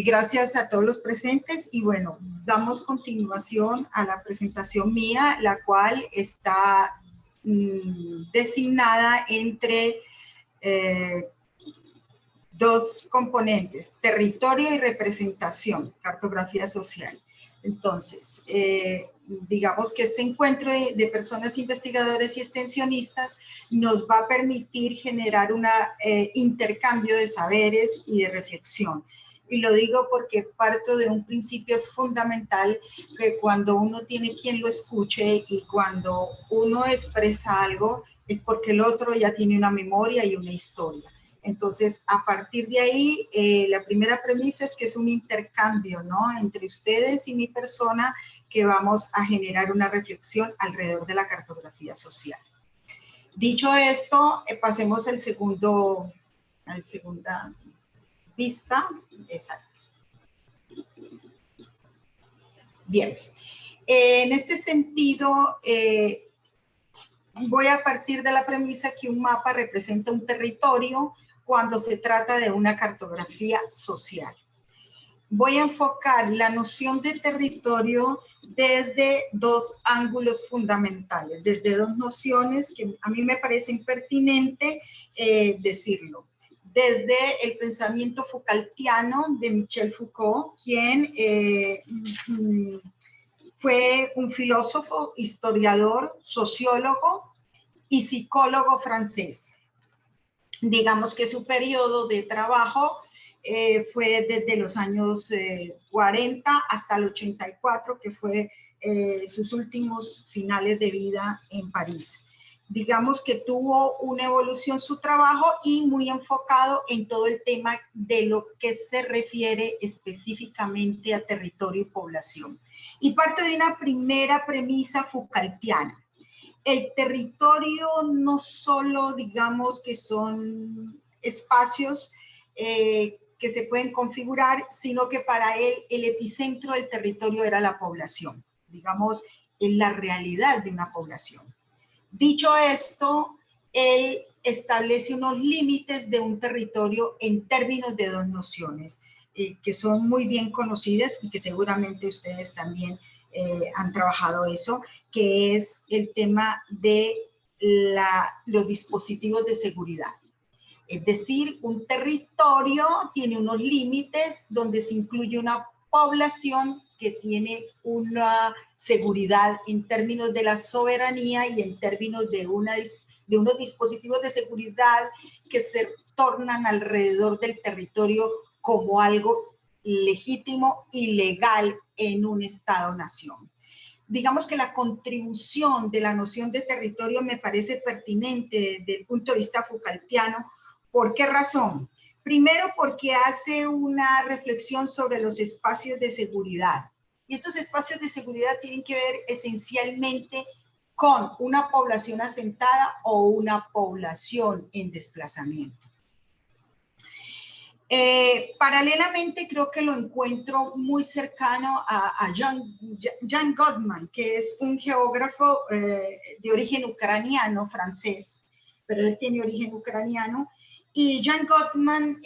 Gracias a todos los presentes y bueno, damos continuación a la presentación mía, la cual está designada entre dos componentes, territorio y representación, cartografía social. Entonces, digamos que este encuentro de personas investigadores y extensionistas nos va a permitir generar un intercambio de saberes y de reflexión. Y lo digo porque parto de un principio fundamental que cuando uno tiene quien lo escuche y cuando uno expresa algo es porque el otro ya tiene una memoria y una historia. Entonces, a partir de ahí, la primera premisa es que es un intercambio, ¿no?, entre ustedes y mi persona que vamos a generar una reflexión alrededor de la cartografía social. Dicho esto, pasemos a la segunda vista. Exacto. Bien. En este sentido, voy a partir de la premisa que un mapa representa un territorio cuando se trata de una cartografía social. Voy a enfocar la noción de territorio desde dos ángulos fundamentales, desde dos nociones que a mí me parecen pertinente decirlo. Desde el pensamiento Foucaultiano de Michel Foucault, quien fue un filósofo, historiador, sociólogo y psicólogo francés. Digamos que su periodo de trabajo fue desde los años 40 hasta el 84, que fue sus últimos finales de vida en París. Digamos que tuvo una evolución su trabajo y muy enfocado en todo el tema de lo que se refiere específicamente a territorio y población. Y parte de una primera premisa Foucaultiana. El territorio no solo, digamos, que son espacios que se pueden configurar, sino que para él el epicentro del territorio era la población, digamos, en la realidad de una población. Dicho esto, él establece unos límites de un territorio en términos de dos nociones que son muy bien conocidas y que seguramente ustedes también han trabajado eso, que es el tema de los dispositivos de seguridad. Es decir, un territorio tiene unos límites donde se incluye una población que tiene una seguridad en términos de la soberanía y en términos de unos dispositivos de seguridad que se tornan alrededor del territorio como algo legítimo y legal en un Estado-nación. Digamos que la contribución de la noción de territorio me parece pertinente desde el punto de vista Foucaultiano. ¿Por qué razón? Primero, porque hace una reflexión sobre los espacios de seguridad. Y estos espacios de seguridad tienen que ver esencialmente con una población asentada o una población en desplazamiento. Paralelamente creo que lo encuentro muy cercano a Jan Gottman, que es un geógrafo de origen ucraniano, francés, pero él tiene origen ucraniano. Y Jan Gottman,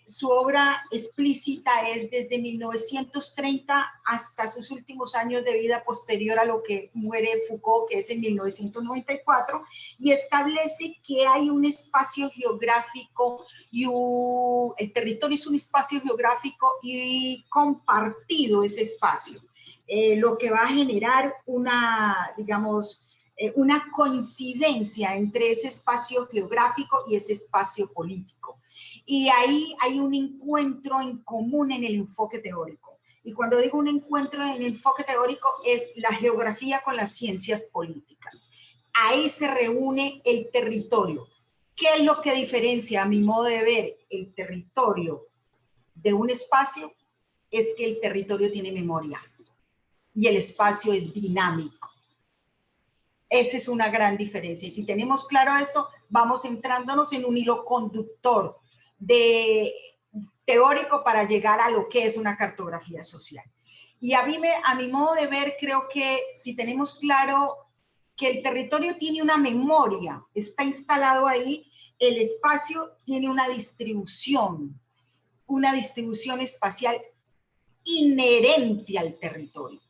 su obra explícita es desde 1930 hasta sus últimos años de vida posterior a lo que muere Foucault, que es en 1994, y establece que hay un espacio geográfico y el territorio es un espacio geográfico y compartido ese espacio, lo que va a generar una, digamos, una coincidencia entre ese espacio geográfico y ese espacio político. Y ahí hay un encuentro en común en el enfoque teórico. Y cuando digo un encuentro en el enfoque teórico es la geografía con las ciencias políticas. Ahí se reúne el territorio. ¿Qué es lo que diferencia, a mi modo de ver, el territorio de un espacio? Es que el territorio tiene memoria y el espacio es dinámico. Esa es una gran diferencia. Y si tenemos claro esto, vamos centrándonos en un hilo conductor teórico para llegar a lo que es una cartografía social. Y a mi modo de ver, creo que si tenemos claro que el territorio tiene una memoria, está instalado ahí, el espacio tiene una distribución. una distribución espacial inherente al territorio.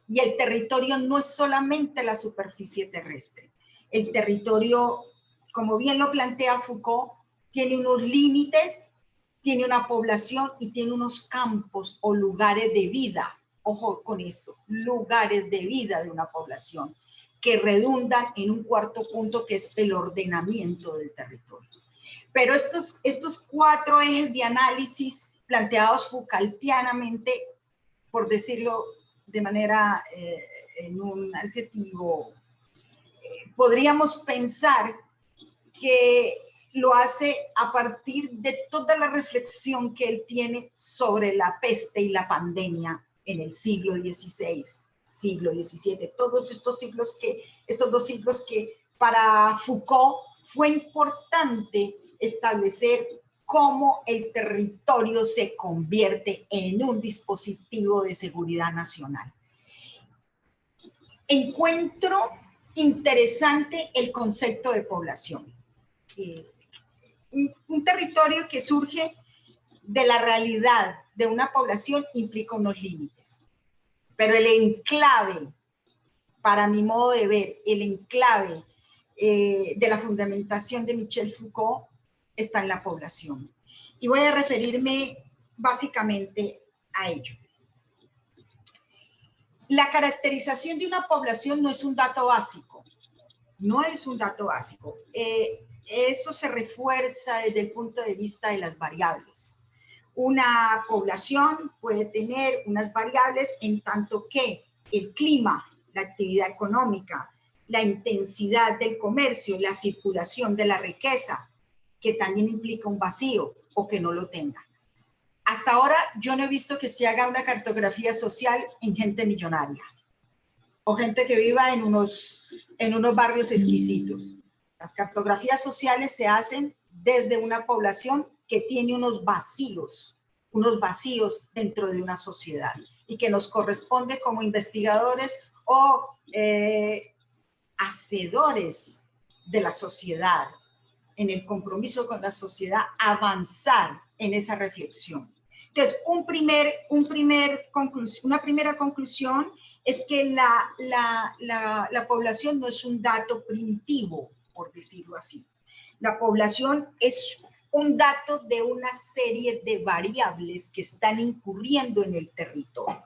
Y el territorio no es solamente la superficie terrestre. El territorio, como bien lo plantea Foucault, tiene unos límites, tiene una población y tiene unos campos o lugares de vida. Ojo con esto, lugares de vida de una población que redundan en un cuarto punto que es el ordenamiento del territorio. Pero estos 4 ejes de análisis planteados Foucaultianamente, por decirlo de manera, en un adjetivo, podríamos pensar que lo hace a partir de toda la reflexión que él tiene sobre la peste y la pandemia en el siglo XVI, siglo XVII, todos estos dos siglos que para Foucault fue importante establecer cómo el territorio se convierte en un dispositivo de seguridad nacional. Encuentro interesante el concepto de población. Un territorio que surge de la realidad de una población implica unos límites, pero el enclave, para mi modo de ver, el enclave de la fundamentación de Michel Foucault está en la población. Y voy a referirme básicamente a ello. La caracterización de una población no es un dato básico, no es un dato básico. Eso se refuerza desde el punto de vista de las variables. Una población puede tener unas variables en tanto que el clima, la actividad económica, la intensidad del comercio, la circulación de la riqueza, que también implica un vacío o que no lo tenga. Hasta ahora yo no he visto que se haga una cartografía social en gente millonaria o gente que viva en unos barrios exquisitos. Las cartografías sociales se hacen desde una población que tiene unos vacíos dentro de una sociedad y que nos corresponde como investigadores o hacedores de la sociedad, en el compromiso con la sociedad, avanzar en esa reflexión. Entonces, una primera conclusión es que la población no es un dato primitivo, por decirlo así. La población es un dato de una serie de variables que están incurriendo en el territorio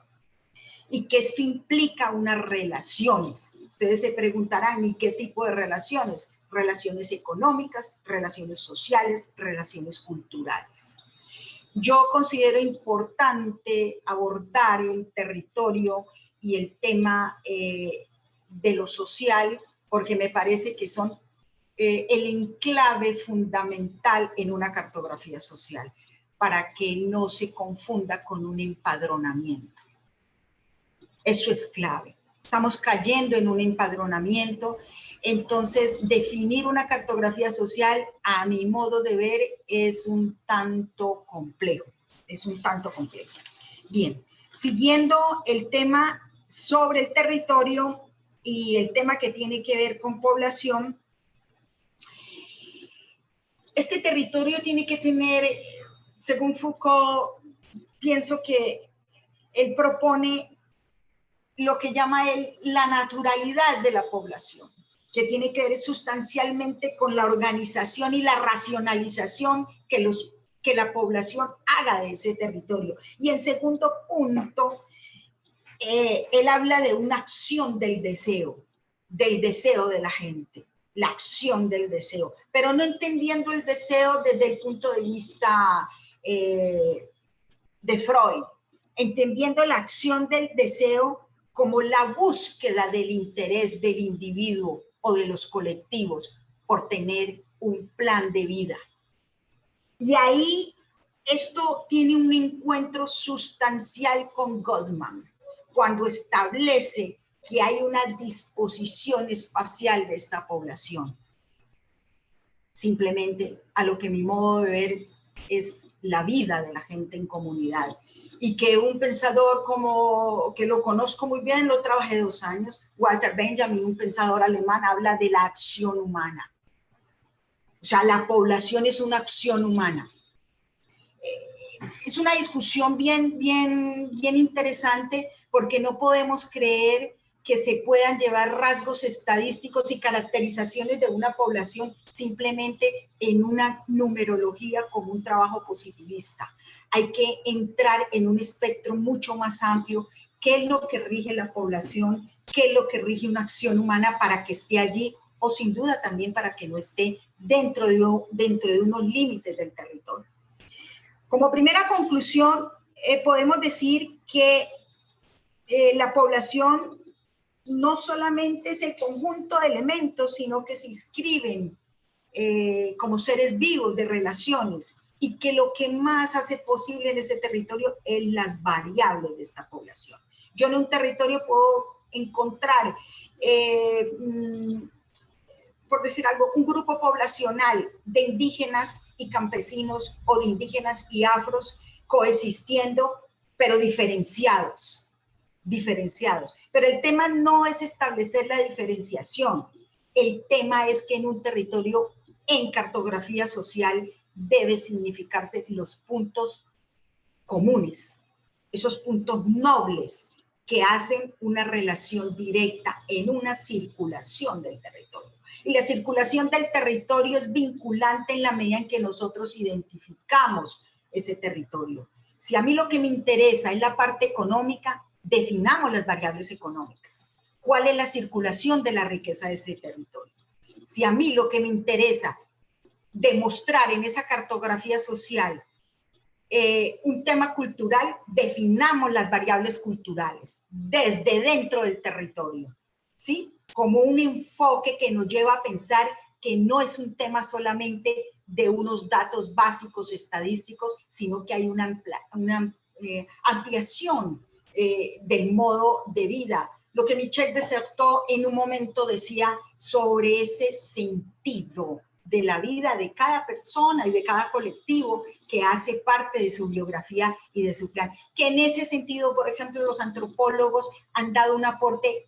y que esto implica unas relaciones. Ustedes se preguntarán, ¿y qué tipo de relaciones? Relaciones económicas, relaciones sociales, relaciones culturales. Yo considero importante abordar el territorio y el tema de lo social, porque me parece que son el enclave fundamental en una cartografía social, para que no se confunda con un empadronamiento. Eso es clave. Estamos cayendo en un empadronamiento. Entonces, definir una cartografía social, a mi modo de ver, es un tanto complejo. Es un tanto complejo. Bien, siguiendo el tema sobre el territorio y el tema que tiene que ver con población, este territorio tiene que tener, según Foucault, pienso que él propone lo que llama él la naturalidad de la población, que tiene que ver sustancialmente con la organización y la racionalización que la población haga de ese territorio. Y en segundo punto, él habla de una acción del deseo de la gente, la acción del deseo, pero no entendiendo el deseo desde el punto de vista de Freud, entendiendo la acción del deseo como la búsqueda del interés del individuo o de los colectivos por tener un plan de vida. Y ahí esto tiene un encuentro sustancial con Goldman, cuando establece que hay una disposición espacial de esta población. Simplemente a lo que mi modo de ver es la vida de la gente en comunidad. Y que un pensador como que lo conozco muy bien, lo trabajé 2 años, Walter Benjamin, un pensador alemán, habla de la acción humana. O sea, la población es una acción humana. es una discusión bien interesante, porque no podemos creer que se puedan llevar rasgos estadísticos y caracterizaciones de una población simplemente en una numerología como un trabajo positivista. Hay que entrar en un espectro mucho más amplio. ¿Qué es lo que rige la población? ¿Qué es lo que rige una acción humana para que esté allí? O sin duda también para que no esté dentro de unos límites del territorio. Como primera conclusión, podemos decir que la población no solamente es el conjunto de elementos, sino que se inscriben como seres vivos de relaciones, y que lo que más hace posible en ese territorio es las variables de esta población. Yo en un territorio puedo encontrar, por decir algo, un grupo poblacional de indígenas y campesinos, o de indígenas y afros coexistiendo, pero diferenciados. Pero el tema no es establecer la diferenciación. El tema es que en un territorio, en cartografía social, debe significarse los puntos comunes, esos puntos nobles que hacen una relación directa en una circulación del territorio. Y la circulación del territorio es vinculante en la medida en que nosotros identificamos ese territorio. Si a mí lo que me interesa es la parte económica, definamos las variables económicas. ¿Cuál es la circulación de la riqueza de ese territorio? Si a mí lo que me interesa demostrar en esa cartografía social un tema cultural, definamos las variables culturales desde dentro del territorio, ¿sí? Como un enfoque que nos lleva a pensar que no es un tema solamente de unos datos básicos estadísticos, sino que hay una ampliación del modo de vida. Lo que Michel de Certeau en un momento decía sobre ese sentido de la vida de cada persona y de cada colectivo que hace parte de su biografía y de su plan. Que en ese sentido, por ejemplo, los antropólogos han dado un aporte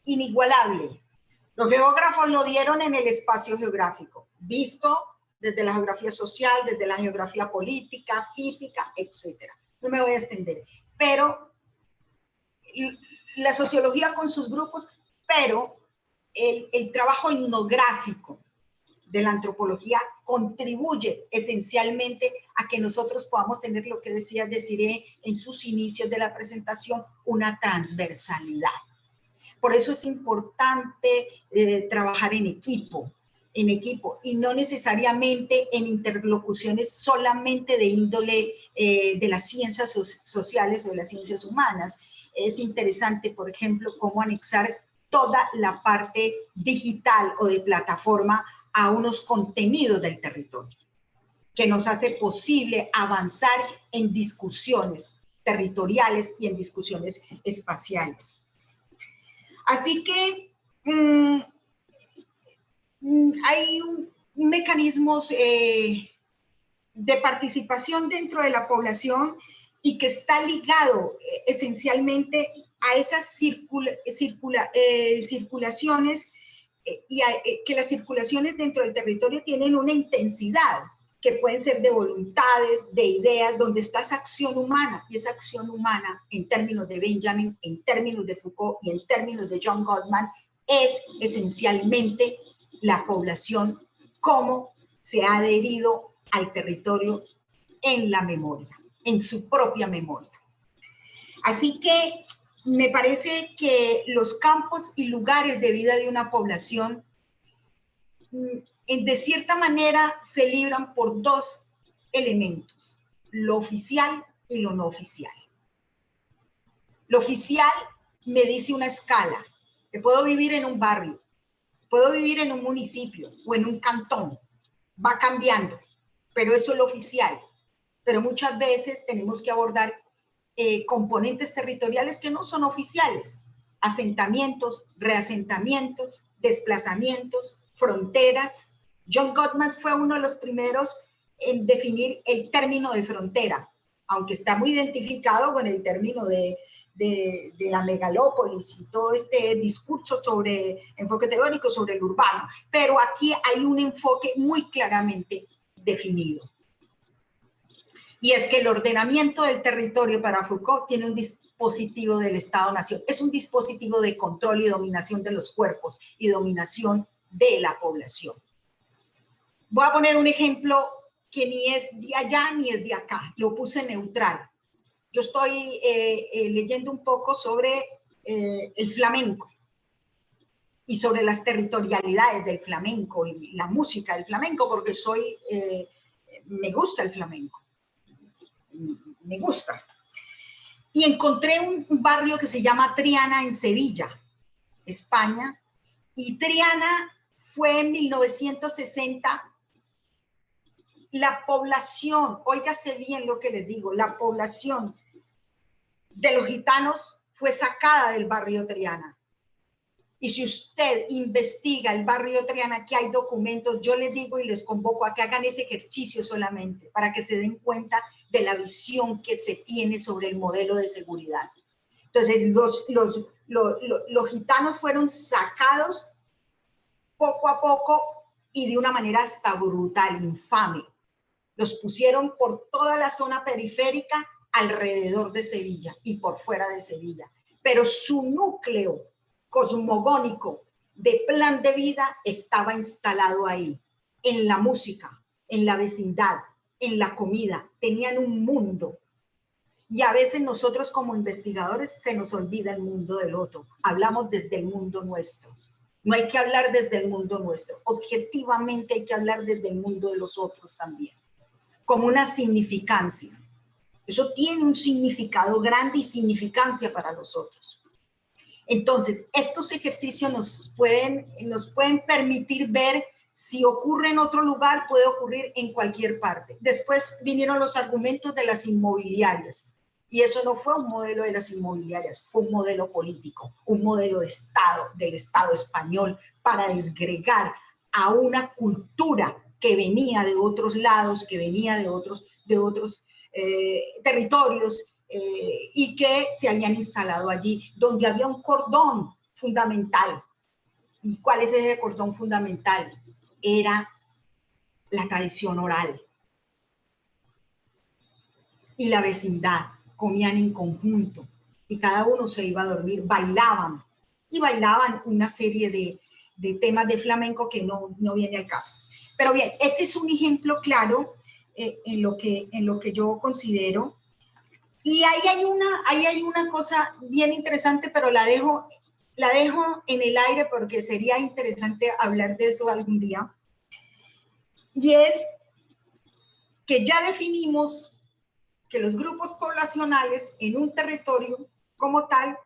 inigualable. Los geógrafos lo dieron en el espacio geográfico, visto desde la geografía social, desde la geografía política, física, etc. No me voy a extender, pero la sociología con sus grupos, pero el trabajo etnográfico de la antropología contribuye esencialmente a que nosotros podamos tener, lo que decía Desiree en sus inicios de la presentación, una transversalidad. Por eso es importante trabajar en equipo, y no necesariamente en interlocuciones solamente de índole de las ciencias sociales o de las ciencias humanas. Es interesante, por ejemplo, cómo anexar toda la parte digital o de plataforma a unos contenidos del territorio, que nos hace posible avanzar en discusiones territoriales y en discusiones espaciales. Así que hay mecanismos de participación dentro de la población, y que está ligado esencialmente a esas circulaciones, y que las circulaciones dentro del territorio tienen una intensidad, que pueden ser de voluntades, de ideas, donde está esa acción humana, y esa acción humana, en términos de Benjamin, en términos de Foucault y en términos de John Gottman, es esencialmente la población, cómo se ha adherido al territorio en la memoria, en su propia memoria. Así que me parece que los campos y lugares de vida de una población, de cierta manera, se libran por dos elementos: lo oficial y lo no oficial. Lo oficial me dice una escala, que puedo vivir en un barrio, puedo vivir en un municipio o en un cantón, va cambiando, pero eso es lo oficial. Pero muchas veces tenemos que abordar componentes territoriales que no son oficiales: asentamientos, reasentamientos, desplazamientos, fronteras. John Gottman fue uno de los primeros en definir el término de frontera, aunque está muy identificado con el término de la megalópolis y todo este discurso sobre enfoque teórico sobre el urbano, pero aquí hay un enfoque muy claramente definido. Y es que el ordenamiento del territorio para Foucault tiene un dispositivo del Estado-Nación. Es un dispositivo de control y dominación de los cuerpos y dominación de la población. Voy a poner un ejemplo que ni es de allá ni es de acá. Lo puse neutral. Yo estoy leyendo un poco sobre el flamenco y sobre las territorialidades del flamenco y la música del flamenco, porque me gusta el flamenco. Me gusta. Y encontré un barrio que se llama Triana en Sevilla, España, y Triana fue en 1960 la población, óigase bien lo que les digo, la población de los gitanos fue sacada del barrio Triana. Y si usted investiga el barrio Triana, aquí hay documentos, yo les digo y les convoco a que hagan ese ejercicio solamente para que se den cuenta de la visión que se tiene sobre el modelo de seguridad. Entonces, los gitanos fueron sacados poco a poco y de una manera hasta brutal, infame. Los pusieron por toda la zona periférica alrededor de Sevilla y por fuera de Sevilla. Pero su núcleo cosmogónico de plan de vida estaba instalado ahí, en la música, en la vecindad, en la comida. Tenían un mundo. Y a veces nosotros como investigadores se nos olvida el mundo del otro. Hablamos desde el mundo nuestro. No hay que hablar desde el mundo nuestro. Objetivamente hay que hablar desde el mundo de los otros también, como una significancia. Eso tiene un significado grande y significancia para los otros. Entonces, estos ejercicios nos pueden permitir ver si ocurre en otro lugar, puede ocurrir en cualquier parte. Después vinieron los argumentos de las inmobiliarias. Y eso no fue un modelo de las inmobiliarias, fue un modelo político, un modelo de Estado, del Estado español, para desgregar a una cultura que venía de otros lados, que venía de otros territorios y que se habían instalado allí, donde había un cordón fundamental. ¿Y cuál es ese cordón fundamental? Era la tradición oral y la vecindad. Comían en conjunto y cada uno se iba a dormir, bailaban y bailaban una serie de temas de flamenco que no viene al caso. Pero bien, ese es un ejemplo claro en lo que yo considero. Y ahí hay una cosa bien interesante, pero la dejo en el aire porque sería interesante hablar de eso algún día. Y es que ya definimos que los grupos poblacionales en un territorio como tal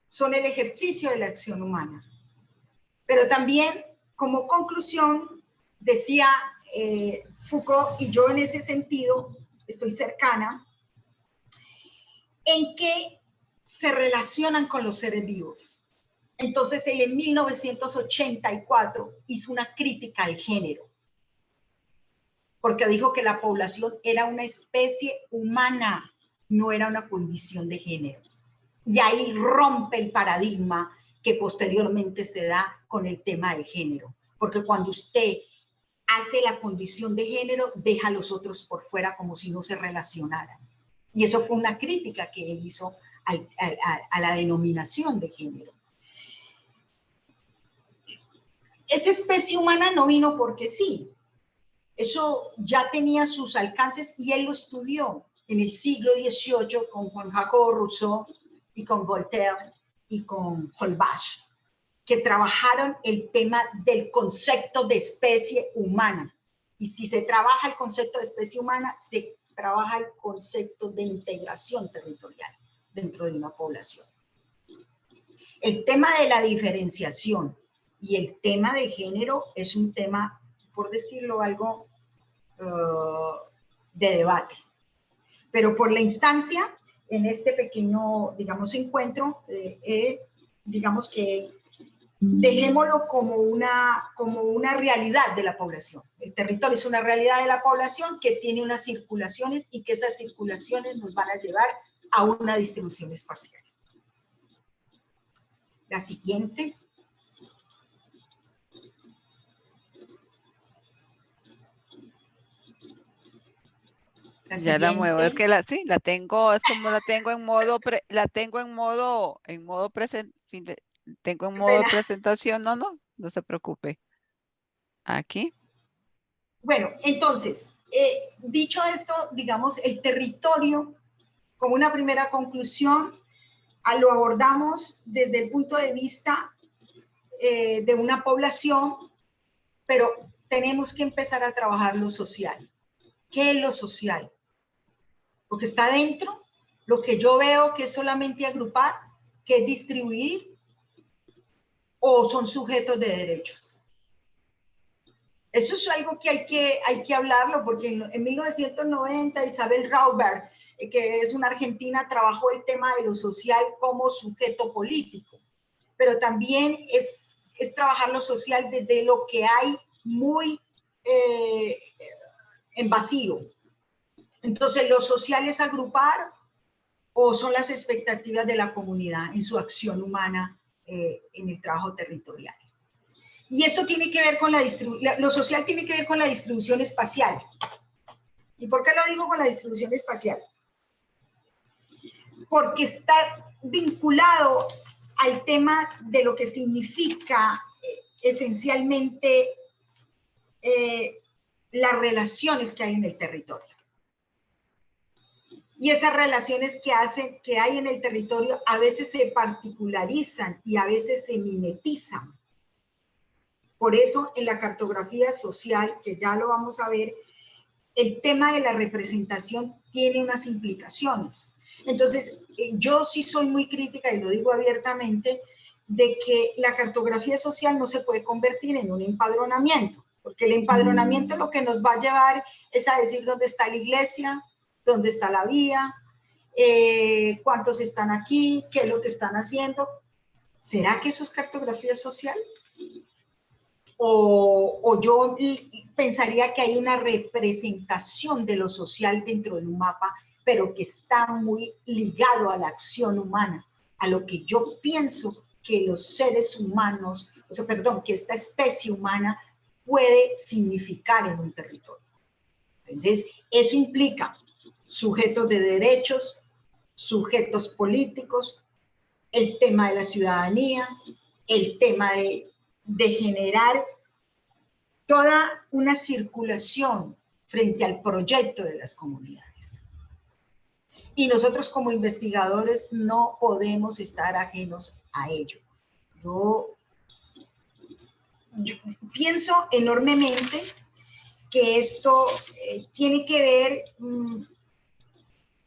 son el ejercicio de la acción humana. Pero también, como conclusión, decía Foucault, y yo en ese sentido estoy cercana, en que se relacionan con los seres vivos. Entonces, él en 1984 hizo una crítica al género, porque dijo que la población era una especie humana, no era una condición de género. Y ahí rompe el paradigma que posteriormente se da con el tema del género, porque cuando usted hace la condición de género, deja a los otros por fuera como si no se relacionaran. Y eso fue una crítica que él hizo a la denominación de género. Esa especie humana no vino porque sí. Eso ya tenía sus alcances y él lo estudió en el siglo XVIII con Juan Jacobo Rousseau y con Voltaire y con Holbach, que trabajaron el tema del concepto de especie humana. Y si se trabaja el concepto de especie humana, se trabaja el concepto de integración territorial dentro de una población. El tema de la diferenciación y el tema de género es un tema, por decirlo algo, de debate. Pero por la instancia, en este pequeño, digamos, encuentro, digamos que dejémoslo como una realidad de la población. El territorio es una realidad de la población que tiene unas circulaciones y que esas circulaciones nos van a llevar a una distribución espacial. La siguiente. La Ya la muevo, es siguiente. que sí, la tengo, es como la tengo en modo, la tengo en modo, tengo en Qué modo de pena. presentación, no se preocupe. Aquí. Bueno, entonces, dicho esto, digamos, el territorio, como una primera conclusión, lo abordamos desde el punto de vista de una población, pero tenemos que empezar a trabajar lo social. ¿Qué es lo social? Lo que está dentro, lo que yo veo que es solamente agrupar, que es distribuir, o son sujetos de derechos. Eso es algo que hay que hablarlo, porque en 1990 Isabel Raubert, que es una argentina, trabajó el tema de lo social como sujeto político, pero también es trabajar lo social desde lo que hay muy en vacío. Entonces, lo social es agrupar o son las expectativas de la comunidad en su acción humana en el trabajo territorial. Y esto tiene que ver con lo social tiene que ver con la distribución espacial. ¿Y por qué lo digo con la distribución espacial? Porque está vinculado al tema de lo que significa esencialmente las relaciones que hay en el territorio. Y esas relaciones que hay en el territorio a veces se particularizan y a veces se mimetizan. Por eso en la cartografía social, que ya lo vamos a ver, el tema de la representación tiene unas implicaciones. Entonces, yo sí soy muy crítica, y lo digo abiertamente, de que la cartografía social no se puede convertir en un empadronamiento, porque el empadronamiento lo que nos va a llevar es a decir dónde está la iglesia, dónde está la vía, cuántos están aquí, qué es lo que están haciendo. ¿Será que eso es cartografía social? O yo pensaría que hay una representación de lo social dentro de un mapa, pero que está muy ligado a la acción humana, a lo que yo pienso que los seres humanos, o sea, perdón, que esta especie humana puede significar en un territorio. Entonces, eso implica sujetos de derechos, sujetos políticos, el tema de la ciudadanía, el tema de generar toda una circulación frente al proyecto de las comunidades. Y nosotros como investigadores no podemos estar ajenos a ello. Yo pienso enormemente que esto tiene que ver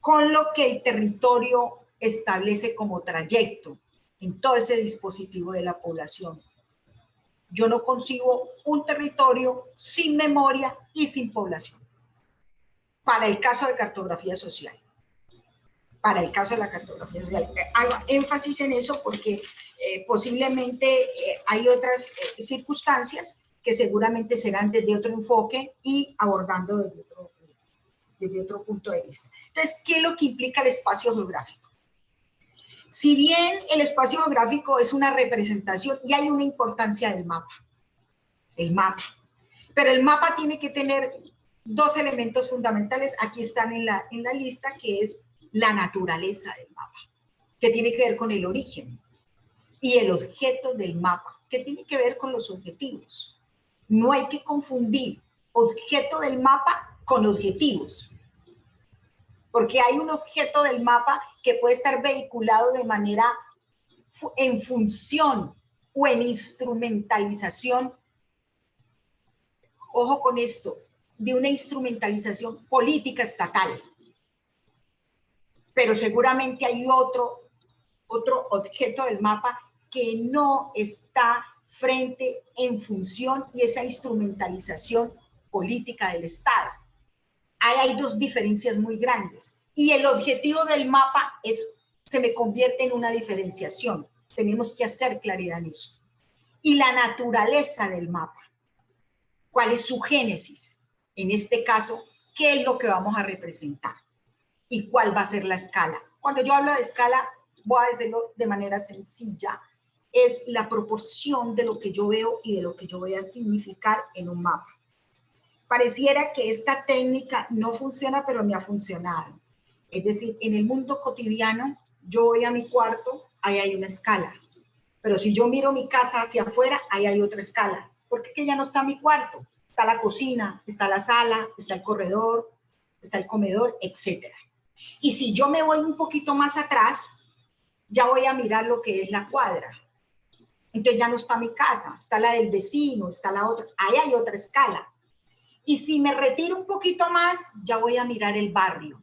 con lo que el territorio establece como trayecto en todo ese dispositivo de la población. Yo no concibo un territorio sin memoria y sin población. Para el caso de cartografía social. Para el caso de la cartografía social. Hago énfasis en eso porque posiblemente hay otras circunstancias que seguramente serán desde otro enfoque y abordando desde otro punto de vista. Entonces, ¿qué es lo que implica el espacio geográfico? Si bien el espacio geográfico es una representación y hay una importancia del mapa, pero el mapa tiene que tener dos elementos fundamentales, aquí están en la lista, que es la naturaleza del mapa, que tiene que ver con el origen, y el objeto del mapa, que tiene que ver con los objetivos. No hay que confundir objeto del mapa con objetivos, porque hay un objeto del mapa que puede estar vehiculado de manera en función o en instrumentalización, ojo con esto, de una instrumentalización política estatal. Pero seguramente hay otro objeto del mapa que no está frente en función y esa instrumentalización política del Estado. Ahí hay dos diferencias muy grandes. Y el objetivo del mapa se me convierte en una diferenciación. Tenemos que hacer claridad en eso. Y la naturaleza del mapa. ¿Cuál es su génesis? En este caso, ¿qué es lo que vamos a representar? ¿Y cuál va a ser la escala? Cuando yo hablo de escala, voy a decirlo de manera sencilla, es la proporción de lo que yo veo y de lo que yo voy a significar en un mapa. Pareciera que esta técnica no funciona, pero me ha funcionado. Es decir, en el mundo cotidiano, yo voy a mi cuarto, ahí hay una escala. Pero si yo miro mi casa hacia afuera, ahí hay otra escala. Porque que ya no está mi cuarto. Está la cocina, está la sala, está el corredor, está el comedor, etc. Y si yo me voy un poquito más atrás, ya voy a mirar lo que es la cuadra. Entonces ya no está mi casa, está la del vecino, está la otra. Ahí hay otra escala. Y si me retiro un poquito más, ya voy a mirar el barrio.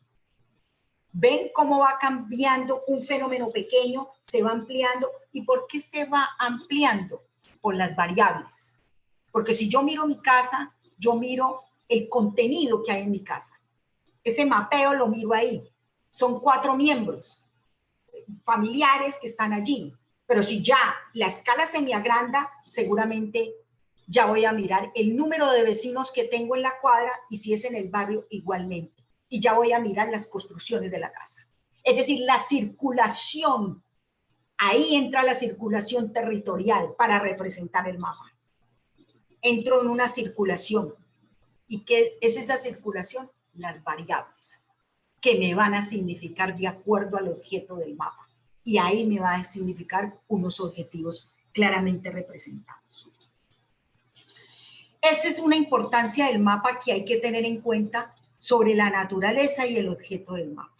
¿Ven cómo va cambiando un fenómeno pequeño, se va ampliando? ¿Y por qué se va ampliando? Por las variables. Porque si yo miro mi casa, yo miro el contenido que hay en mi casa. Ese mapeo lo miro ahí. Son 4 miembros familiares que están allí. Pero si ya la escala se me agranda, seguramente ya voy a mirar el número de vecinos que tengo en la cuadra y si es en el barrio igualmente. Y ya voy a mirar las construcciones de la casa. Es decir, la circulación, ahí entra la circulación territorial para representar el mapa. Entro en una circulación. ¿Y qué es esa circulación? Las variables que me van a significar de acuerdo al objeto del mapa. Y ahí me va a significar unos objetivos claramente representados. Esa es una importancia del mapa que hay que tener en cuenta sobre la naturaleza y el objeto del mapa.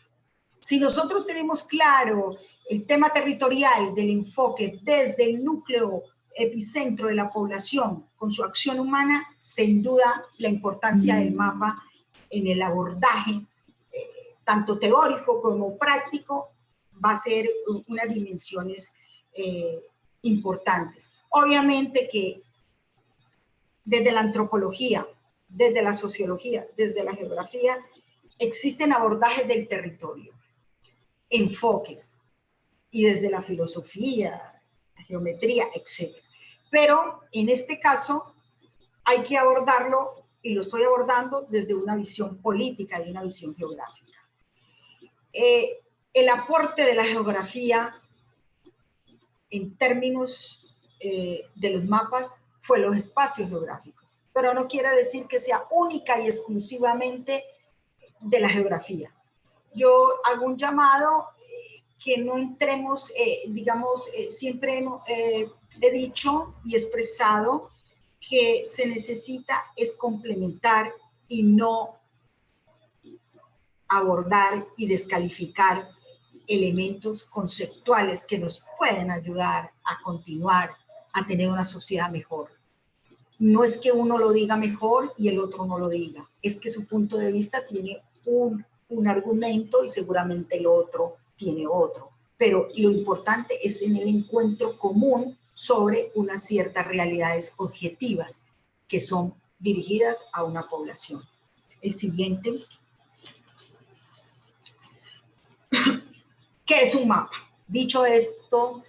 Si nosotros tenemos claro el tema territorial del enfoque desde el núcleo epicentro de la población con su acción humana, sin duda la importancia del mapa en el abordaje, tanto teórico como práctico, va a ser unas dimensiones importantes. Obviamente que desde la antropología, desde la sociología, desde la geografía, existen abordajes del territorio, enfoques, y desde la filosofía, la geometría, etc. Pero en este caso hay que abordarlo, y lo estoy abordando desde una visión política y una visión geográfica. El aporte de la geografía en términos de los mapas fue los espacios geográficos, pero no quiere decir que sea única y exclusivamente de la geografía. Yo hago un llamado que no entremos, siempre he dicho y expresado que se necesita es complementar y no abordar y descalificar elementos conceptuales que nos pueden ayudar a continuar a tener una sociedad mejor. No es que uno lo diga mejor y el otro no lo diga, es que su punto de vista tiene un argumento y seguramente el otro tiene otro. Pero lo importante es en el encuentro común sobre unas ciertas realidades objetivas que son dirigidas a una población. El siguiente. ¿Qué es un mapa? Dicho esto,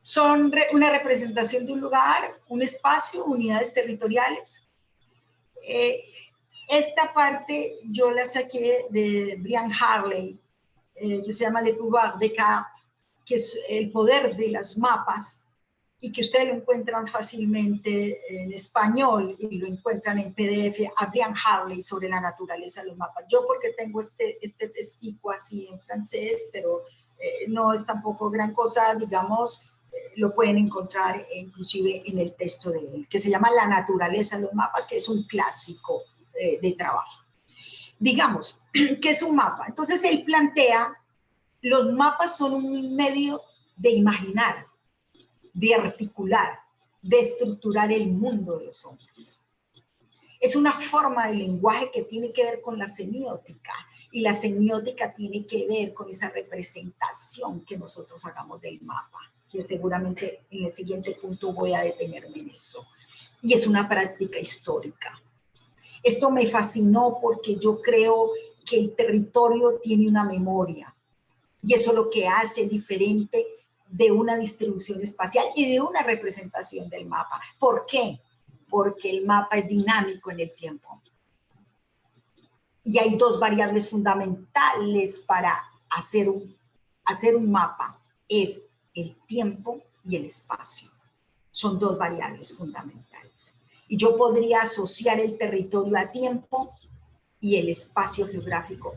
son una representación de un lugar, un espacio, unidades territoriales. Esta parte yo la saqué de Brian Harley, que se llama Le Pouvoir des Cartes, que es el poder de las mapas, y que ustedes lo encuentran fácilmente en español y lo encuentran en PDF, a Brian Harley sobre la naturaleza de los mapas. Yo porque tengo este testigo así en francés, pero no es tampoco gran cosa, digamos, lo pueden encontrar inclusive en el texto de él, que se llama La naturaleza de los mapas, que es un clásico de trabajo. Digamos, ¿qué es un mapa? Entonces él plantea, los mapas son un medio de imaginar, de articular, de estructurar el mundo de los hombres. Es una forma de lenguaje que tiene que ver con la semiótica, y la semiótica tiene que ver con esa representación que nosotros hagamos del mapa, que seguramente en el siguiente punto voy a detenerme en eso. Y es una práctica histórica. Esto me fascinó porque yo creo que el territorio tiene una memoria, y eso es lo que hace diferente de una distribución espacial y de una representación del mapa. ¿Por qué? Porque el mapa es dinámico en el tiempo. Y hay dos variables fundamentales para hacer un mapa. Es el tiempo y el espacio. Son dos variables fundamentales. Y yo podría asociar el territorio a tiempo y el espacio geográfico,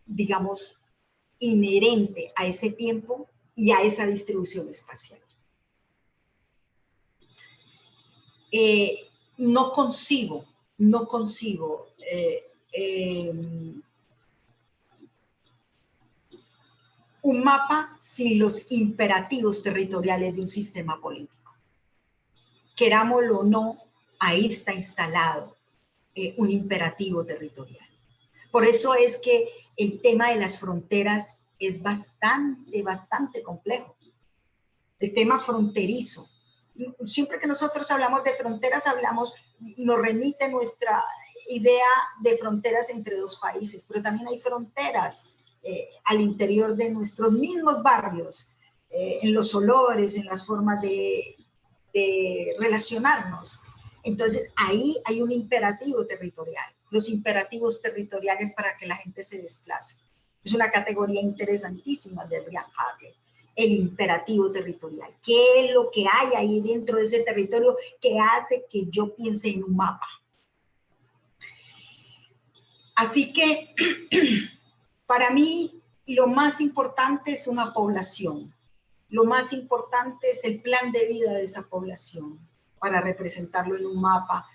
digamos, inherente a ese tiempo y a esa distribución espacial. No concibo un mapa sin los imperativos territoriales de un sistema político. Querámoslo o no, ahí está instalado un imperativo territorial. Por eso es que el tema de las fronteras es bastante complejo. El tema fronterizo. Siempre que nosotros hablamos de fronteras, nos remite nuestra idea de fronteras entre dos países, pero también hay fronteras al interior de nuestros mismos barrios, en los olores, en las formas de relacionarnos. Entonces, ahí hay un imperativo territorial, los imperativos territoriales para que la gente se desplace. Es una categoría interesantísima de Brian Hartley, el imperativo territorial. ¿Qué es lo que hay ahí dentro de ese territorio que hace que yo piense en un mapa? Así que, para mí, lo más importante es una población. Lo más importante es el plan de vida de esa población, para representarlo en un mapa,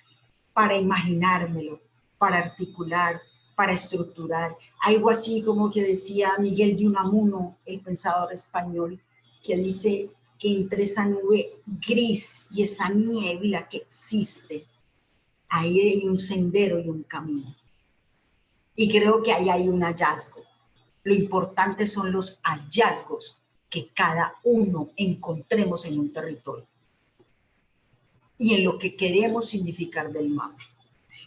para imaginármelo, para articular, para estructurar. Algo así como que decía Miguel de Unamuno, el pensador español, que dice que entre esa nube gris y esa niebla que existe, ahí hay un sendero y un camino. Y creo que ahí hay un hallazgo. Lo importante son los hallazgos que cada uno encontremos en un territorio y en lo que queremos significar del mapa.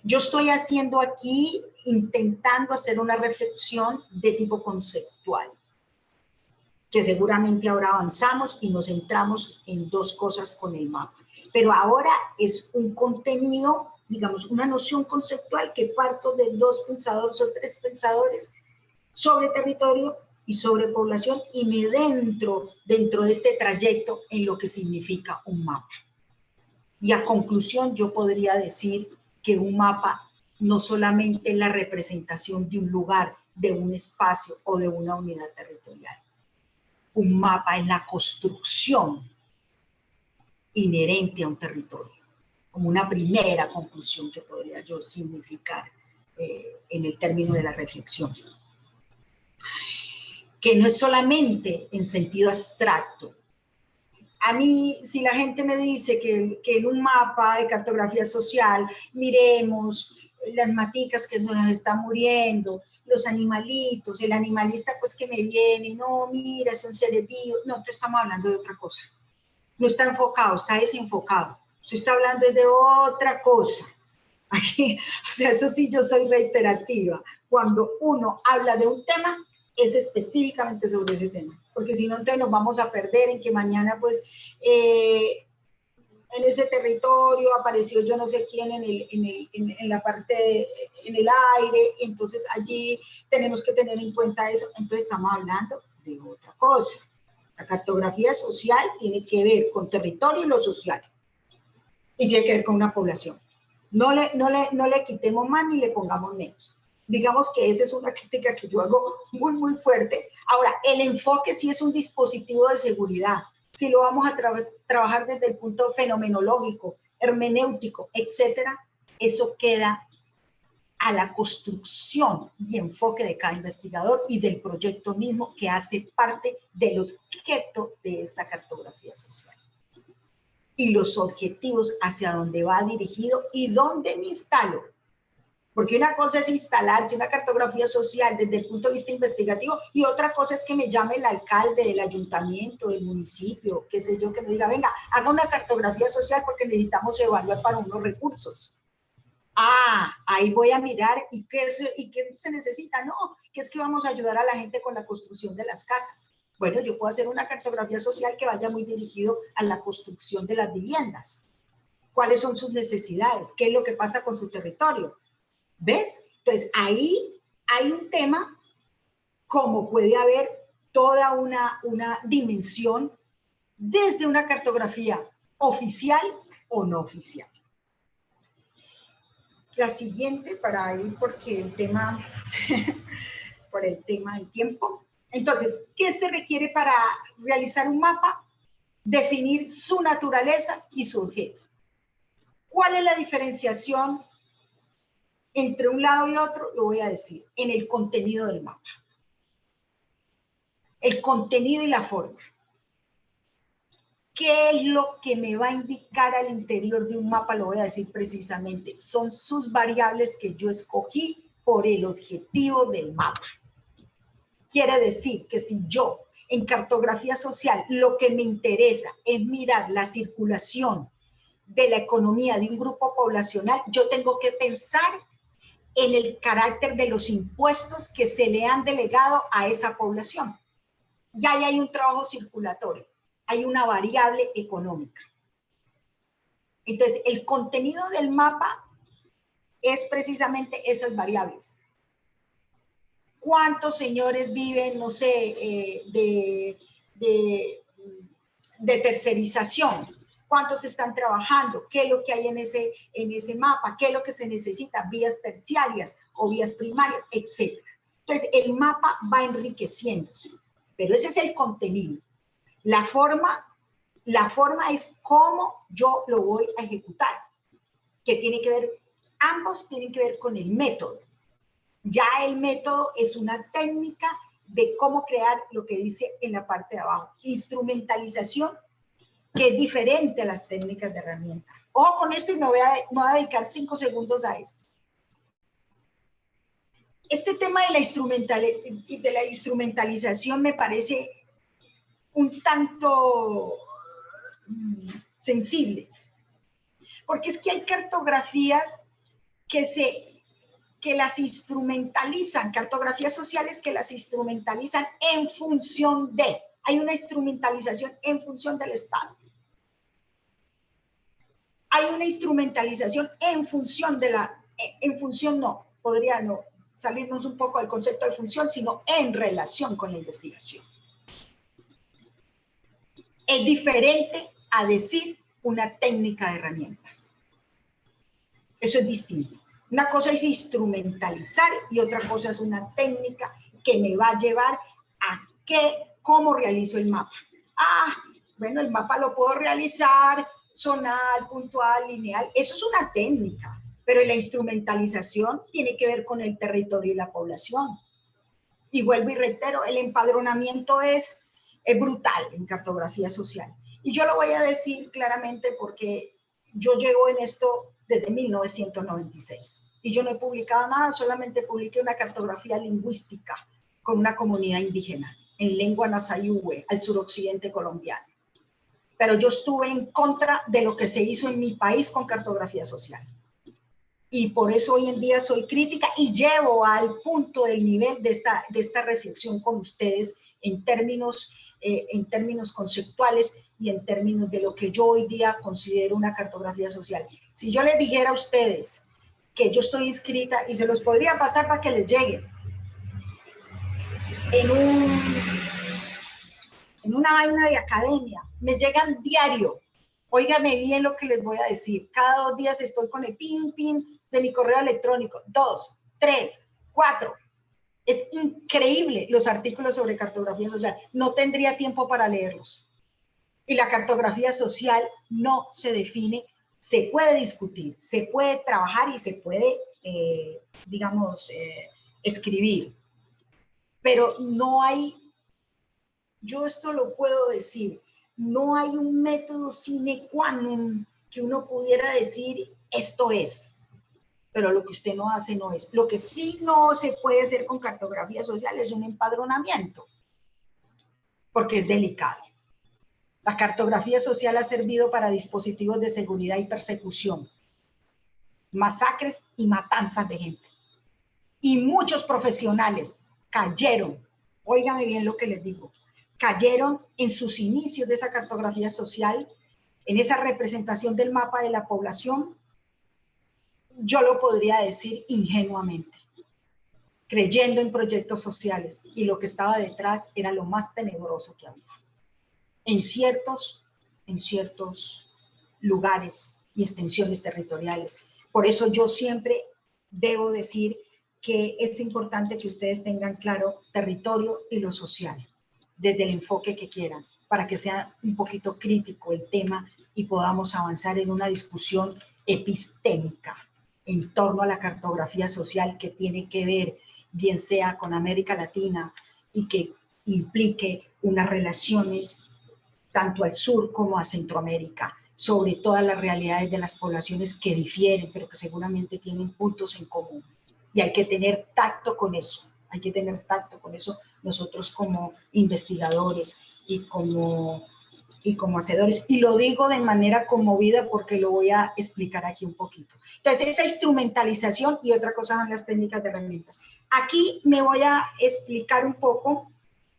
Yo estoy haciendo aquí, intentando hacer una reflexión de tipo conceptual, que seguramente ahora avanzamos y nos centramos en dos cosas con el mapa. Pero ahora es un contenido, digamos, una noción conceptual que parto de dos pensadores o tres pensadores sobre territorio y sobre población y me dentro de este trayecto en lo que significa un mapa. Y a conclusión yo podría decir que un mapa no solamente es la representación de un lugar, de un espacio o de una unidad territorial. Un mapa es la construcción inherente a un territorio, como una primera conclusión que podría yo significar en el término de la reflexión. Que no es solamente en sentido abstracto. A mí, si la gente me dice que en un mapa de cartografía social miremos las maticas que se nos están muriendo, los animalitos, el animalista pues que me viene, no, mira, son seres vivos, no, te estamos hablando de otra cosa. No está enfocado, está desenfocado. Se está hablando de otra cosa. Aquí, o sea, eso sí, yo soy reiterativa. Cuando uno habla de un tema, es específicamente sobre ese tema, porque si no, entonces nos vamos a perder en que mañana, pues, en ese territorio apareció yo no sé quién en la parte, en el aire, entonces allí tenemos que tener en cuenta eso, entonces estamos hablando de otra cosa. La cartografía social tiene que ver con territorio y lo social, y tiene que ver con una población. No le quitemos más ni le pongamos menos. Digamos que esa es una crítica que yo hago muy fuerte. Ahora, el enfoque sí es un dispositivo de seguridad. Si lo vamos a trabajar desde el punto fenomenológico, hermenéutico, etcétera, eso queda a la construcción y enfoque de cada investigador y del proyecto mismo que hace parte del objeto de esta cartografía social. Y los objetivos hacia dónde va dirigido y dónde me instalo. Porque una cosa es instalarse una cartografía social desde el punto de vista investigativo y otra cosa es que me llame el alcalde del ayuntamiento, del municipio, qué sé yo, que me diga, venga, haga una cartografía social porque necesitamos evaluar para unos recursos. Ah, ahí voy a mirar y qué se necesita. No, que es que vamos a ayudar a la gente con la construcción de las casas. Bueno, yo puedo hacer una cartografía social que vaya muy dirigido a la construcción de las viviendas. ¿Cuáles son sus necesidades? ¿Qué es lo que pasa con su territorio? ¿Ves? Entonces, ahí hay un tema, como puede haber toda una dimensión desde una cartografía oficial o no oficial. La siguiente, para ir porque el tema, por el tema del tiempo. Entonces, ¿qué se requiere para realizar un mapa? Definir su naturaleza y su objeto. ¿Cuál es la diferenciación entre un lado y otro? Lo voy a decir, en el contenido del mapa. El contenido y la forma. ¿Qué es lo que me va a indicar al interior de un mapa? Lo voy a decir precisamente. Son sus variables que yo escogí por el objetivo del mapa. Quiere decir que si yo en cartografía social lo que me interesa es mirar la circulación de la economía de un grupo poblacional, yo tengo que pensar en el carácter de los impuestos que se le han delegado a esa población. Y ahí hay un trabajo circulatorio, hay una variable económica. Entonces, el contenido del mapa es precisamente esas variables. ¿Cuántos señores viven, no sé, de tercerización? ¿Cuántos están trabajando? ¿Qué es lo que hay en ese mapa? ¿Qué es lo que se necesita? Vías terciarias o vías primarias, etc. Entonces, el mapa va enriqueciéndose, pero ese es el contenido. La forma es cómo yo lo voy a ejecutar, que tiene que ver, ambos tienen que ver con el método. Ya el método es una técnica de cómo crear lo que dice en la parte de abajo, instrumentalización, que es diferente a las técnicas de herramienta. Ojo con esto y me voy a dedicar 5 segundos a esto. Este tema de la instrumentalización me parece un tanto sensible, porque es que hay cartografías que las instrumentalizan, cartografías sociales que las instrumentalizan en función de, hay una instrumentalización en función del Estado. Hay una instrumentalización en función de podría no salirnos un poco del concepto de función, sino en relación con la investigación. Es diferente a decir una técnica de herramientas. Eso es distinto. Una cosa es instrumentalizar y otra cosa es una técnica que me va a llevar a cómo realizo el mapa. Bueno, el mapa lo puedo realizar zonal, puntual, lineal. Eso es una técnica, pero la instrumentalización tiene que ver con el territorio y la población. Y vuelvo y reitero, el empadronamiento es brutal en cartografía social. Y yo lo voy a decir claramente porque yo llevo en esto desde 1996 y yo no he publicado nada, solamente publiqué una cartografía lingüística con una comunidad indígena en lengua Nasayuhue, al suroccidente colombiano. Pero yo estuve en contra de lo que se hizo en mi país con cartografía social. Y por eso hoy en día soy crítica y llevo al punto del nivel de esta reflexión con ustedes en términos conceptuales y en términos de lo que yo hoy día considero una cartografía social. Si yo les dijera a ustedes que yo estoy inscrita, y se los podría pasar para que les llegue, en una vaina de academia, me llegan diario. Óigame bien lo que les voy a decir. Cada 2 días estoy con el pin de mi correo electrónico. 2, 3, 4. Es increíble los artículos sobre cartografía social. No tendría tiempo para leerlos. Y la cartografía social no se define, se puede discutir, se puede trabajar y se puede, escribir. Pero no hay, yo esto lo puedo decir, no hay un método sine qua non que uno pudiera decir esto es, pero lo que usted no hace no es. Lo que sí no se puede hacer con cartografía social es un empadronamiento, porque es delicado. La cartografía social ha servido para dispositivos de seguridad y persecución, masacres y matanzas de gente. Y muchos profesionales cayeron, óigame bien lo que les digo, cayeron en sus inicios de esa cartografía social, en esa representación del mapa de la población, yo lo podría decir ingenuamente, creyendo en proyectos sociales, y lo que estaba detrás era lo más tenebroso que había. En ciertos lugares y extensiones territoriales. Por eso yo siempre debo decir que es importante que ustedes tengan claro territorio y lo social, desde el enfoque que quieran, para que sea un poquito crítico el tema y podamos avanzar en una discusión epistémica en torno a la cartografía social que tiene que ver, bien sea con América Latina y que implique unas relaciones tanto al sur como a Centroamérica, sobre todas las realidades de las poblaciones que difieren, pero que seguramente tienen puntos en común. Y hay que tener tacto con eso, hay que tener tacto con eso nosotros como investigadores y como hacedores. Y lo digo de manera conmovida porque lo voy a explicar aquí un poquito. Entonces, esa instrumentalización y otra cosa son las técnicas de herramientas. Aquí me voy a explicar un poco.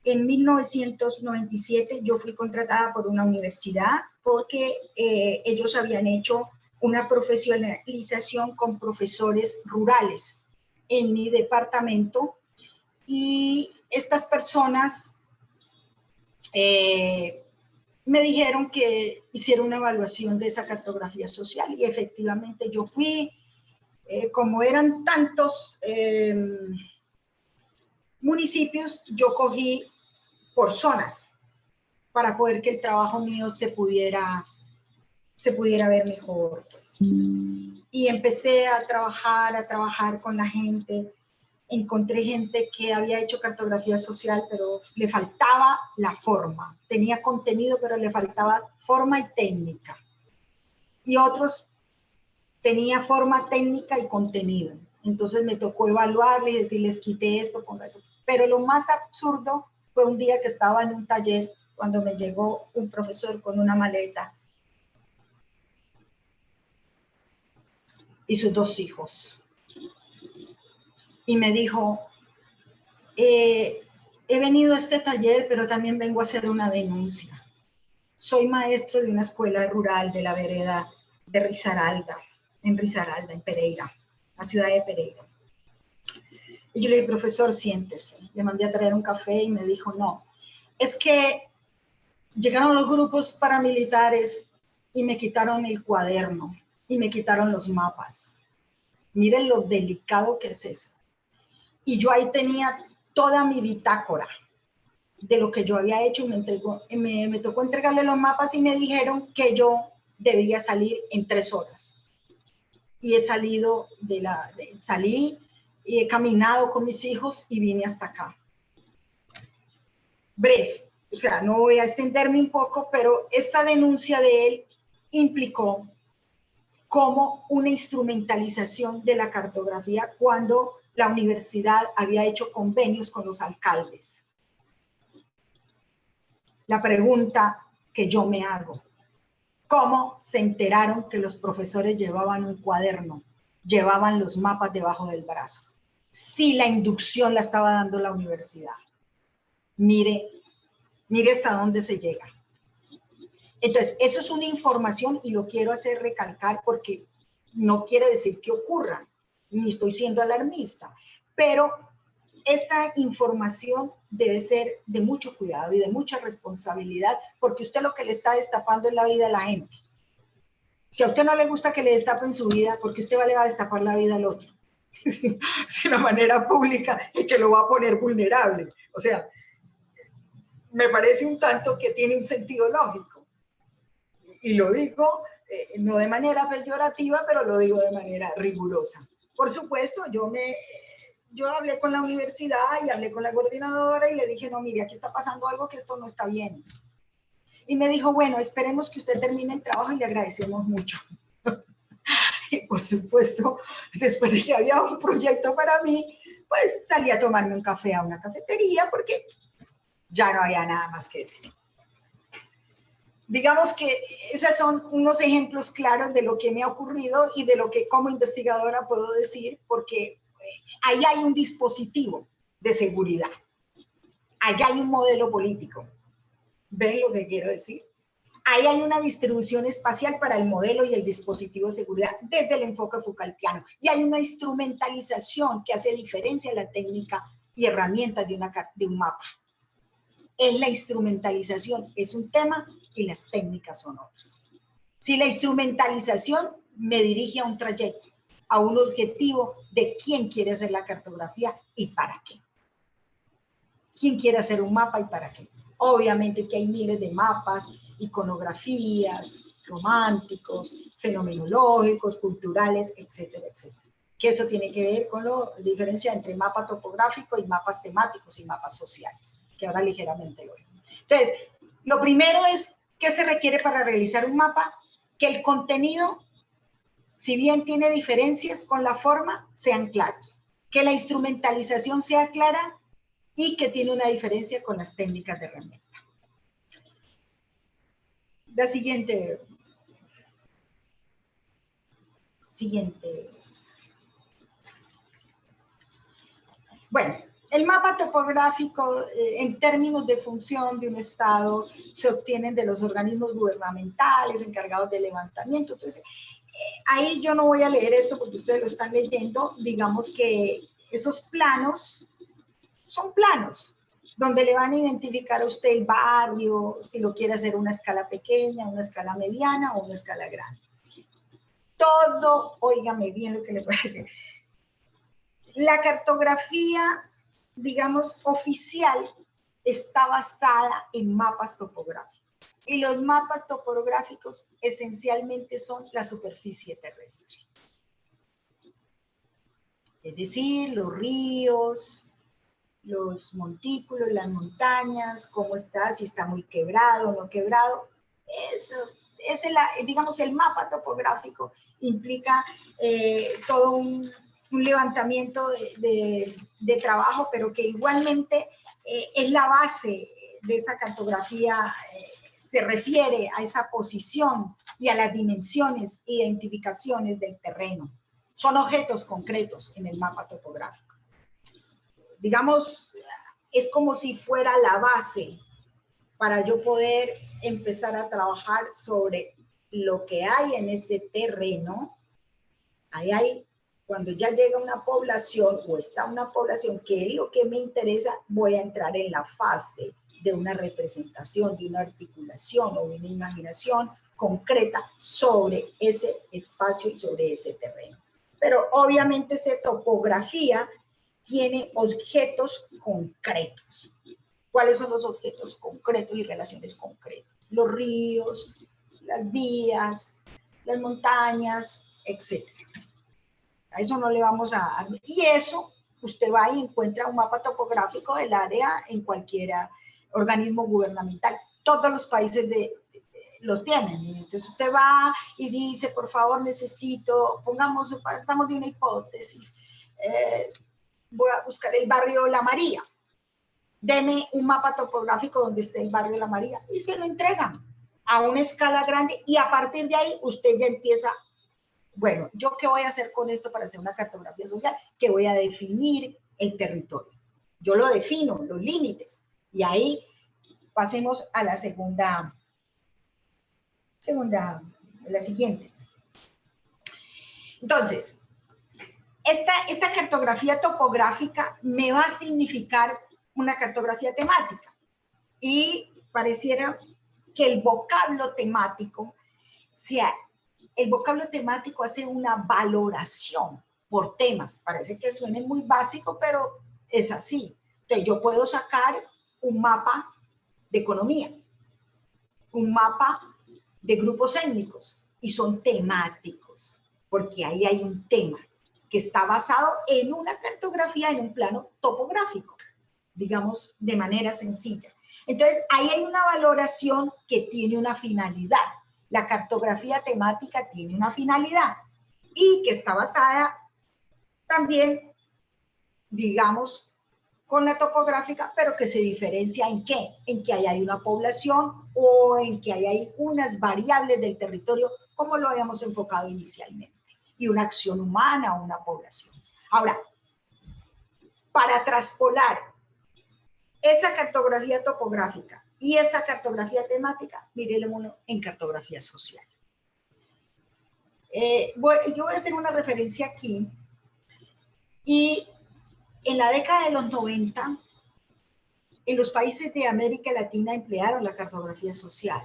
En 1997 yo fui contratada por una universidad porque ellos habían hecho una profesionalización con profesores rurales en mi departamento y estas personas me dijeron que hiciera una evaluación de esa cartografía social y efectivamente yo fui, como eran tantos municipios, yo cogí por zonas para poder que el trabajo mío se pudiera ver mejor. Pues. Y empecé a trabajar con la gente. Encontré gente que había hecho cartografía social, pero le faltaba la forma. Tenía contenido, pero le faltaba forma y técnica. Y otros tenía forma, técnica y contenido. Entonces me tocó evaluarles y decirles, quité esto, ponga eso. Pero lo más absurdo fue un día que estaba en un taller cuando me llegó un profesor con una maleta y sus 2 hijos. Y me dijo, he venido a este taller, pero también vengo a hacer una denuncia. Soy maestro de una escuela rural de la vereda de Risaralda, en Pereira, la ciudad de Pereira. Y yo le dije, profesor, siéntese. Le mandé a traer un café y me dijo, no, es que llegaron los grupos paramilitares y me quitaron el cuaderno y me quitaron los mapas. Miren lo delicado que es eso. Y yo ahí tenía toda mi bitácora de lo que yo había hecho y me tocó entregarle los mapas y me dijeron que yo debería salir en 3 horas. Y he salido salí y he caminado con mis hijos y vine hasta acá. Breve, o sea, no voy a extenderme un poco, pero esta denuncia de él implicó como una instrumentalización de la cartografía cuando la universidad había hecho convenios con los alcaldes. La pregunta que yo me hago, ¿cómo se enteraron que los profesores llevaban un cuaderno, llevaban los mapas debajo del brazo? Si la inducción la estaba dando la universidad. Mire hasta dónde se llega. Entonces, eso es una información y lo quiero hacer recalcar porque no quiere decir que ocurra, ni estoy siendo alarmista, pero esta información debe ser de mucho cuidado y de mucha responsabilidad porque usted lo que le está destapando es la vida a la gente. Si a usted no le gusta que le destapen su vida, porque usted le va a destapar la vida al otro. De una manera pública y que lo va a poner vulnerable. O sea, me parece un tanto que tiene un sentido lógico. Y lo digo no de manera peyorativa, pero lo digo de manera rigurosa. Por supuesto, yo hablé con la universidad y hablé con la coordinadora y le dije, no, mire, aquí está pasando algo que esto no está bien. Y me dijo, bueno, esperemos que usted termine el trabajo y le agradecemos mucho. Y por supuesto, después de que había un proyecto para mí, pues salí a tomarme un café a una cafetería porque ya no había nada más que decir. Digamos que esos son unos ejemplos claros de lo que me ha ocurrido y de lo que como investigadora puedo decir, porque ahí hay un dispositivo de seguridad. Allá hay un modelo político. ¿Ven lo que quiero decir? Ahí hay una distribución espacial para el modelo y el dispositivo de seguridad desde el enfoque Foucaultiano. Y hay una instrumentalización que hace diferencia a la técnica y herramientas de un mapa. Es la instrumentalización, es un tema y las técnicas son otras. Si la instrumentalización me dirige a un trayecto a un objetivo de quién quiere hacer la cartografía y para qué. ¿Quién quiere hacer un mapa y para qué? Obviamente que hay miles de mapas, iconografías, románticos, fenomenológicos, culturales, etcétera, etcétera. Que eso tiene que ver con la diferencia entre mapa topográfico y mapas temáticos y mapas sociales, que ahora ligeramente lo vemos. Entonces, lo primero es, ¿qué se requiere para realizar un mapa? Que el contenido, si bien tiene diferencias con la forma, sean claros. Que la instrumentalización sea clara y que tiene una diferencia con las técnicas de herramienta. La siguiente. Bueno, el mapa topográfico en términos de función de un estado se obtienen de los organismos gubernamentales encargados de levantamiento. Entonces, ahí yo no voy a leer esto porque ustedes lo están leyendo. Digamos que esos planos son planos donde le van a identificar a usted el barrio, si lo quiere hacer a una escala pequeña, una escala mediana o una escala grande. Todo, óigame bien lo que le voy a decir. La cartografía, digamos, oficial está basada en mapas topográficos. Y los mapas topográficos esencialmente son la superficie terrestre. Es decir, los ríos, los montículos, las montañas, cómo está, si está muy quebrado o no quebrado. Eso es digamos, el mapa topográfico implica todo un levantamiento de trabajo, pero que igualmente es la base de esa cartografía, se refiere a esa posición y a las dimensiones, identificaciones del terreno. Son objetos concretos en el mapa topográfico. Digamos, es como si fuera la base para yo poder empezar a trabajar sobre lo que hay en este terreno. Ahí hay, cuando ya llega una población o está una población, que es lo que me interesa, voy a entrar en la fase de una representación, de una articulación o una imaginación concreta sobre ese espacio y sobre ese terreno. Pero obviamente esa topografía tiene objetos concretos. ¿Cuáles son los objetos concretos y relaciones concretas? Los ríos, las vías, las montañas, etc. A eso no le vamos a... Y eso, usted va y encuentra un mapa topográfico del área en cualquier organismo gubernamental. Todos los países los tienen. Entonces usted va y dice, por favor, necesito, partamos de una hipótesis, voy a buscar el barrio La María. Deme un mapa topográfico donde esté el barrio La María y se lo entregan a una escala grande y a partir de ahí usted ya empieza, bueno, ¿yo qué voy a hacer con esto para hacer una cartografía social? Que voy a definir el territorio. Yo lo defino, los límites. Y ahí pasemos a la la siguiente. Entonces, esta cartografía topográfica me va a significar una cartografía temática y pareciera que el vocablo temático hace una valoración por temas. Parece que suene muy básico, pero es así. Entonces yo puedo sacar un mapa de economía, un mapa de grupos étnicos y son temáticos porque ahí hay un tema que está basado en una cartografía, en un plano topográfico, digamos, de manera sencilla. Entonces, ahí hay una valoración que tiene una finalidad. La cartografía temática tiene una finalidad y que está basada también, digamos, con la topográfica, pero que se diferencia ¿en qué? En que ahí hay una población o en que ahí hay unas variables del territorio, como lo habíamos enfocado inicialmente, y una acción humana o una población. Ahora, para traspolar esa cartografía topográfica y esa cartografía temática, mirémoslo en cartografía social. Yo voy a hacer una referencia aquí y en la década de los 90, en los países de América Latina emplearon la cartografía social.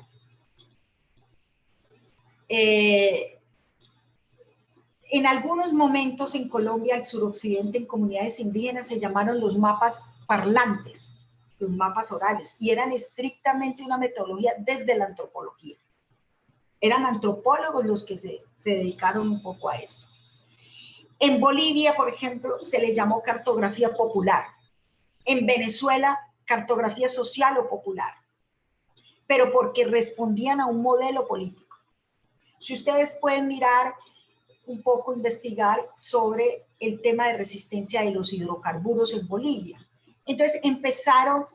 En algunos momentos en Colombia, al suroccidente, en comunidades indígenas, se llamaron los mapas parlantes, los mapas orales, y eran estrictamente una metodología desde la antropología. Eran antropólogos los que se dedicaron un poco a esto. En Bolivia, por ejemplo, se le llamó cartografía popular. En Venezuela, cartografía social o popular, pero porque respondían a un modelo político. Si ustedes pueden mirar un poco, investigar sobre el tema de resistencia de los hidrocarburos en Bolivia. Entonces empezaron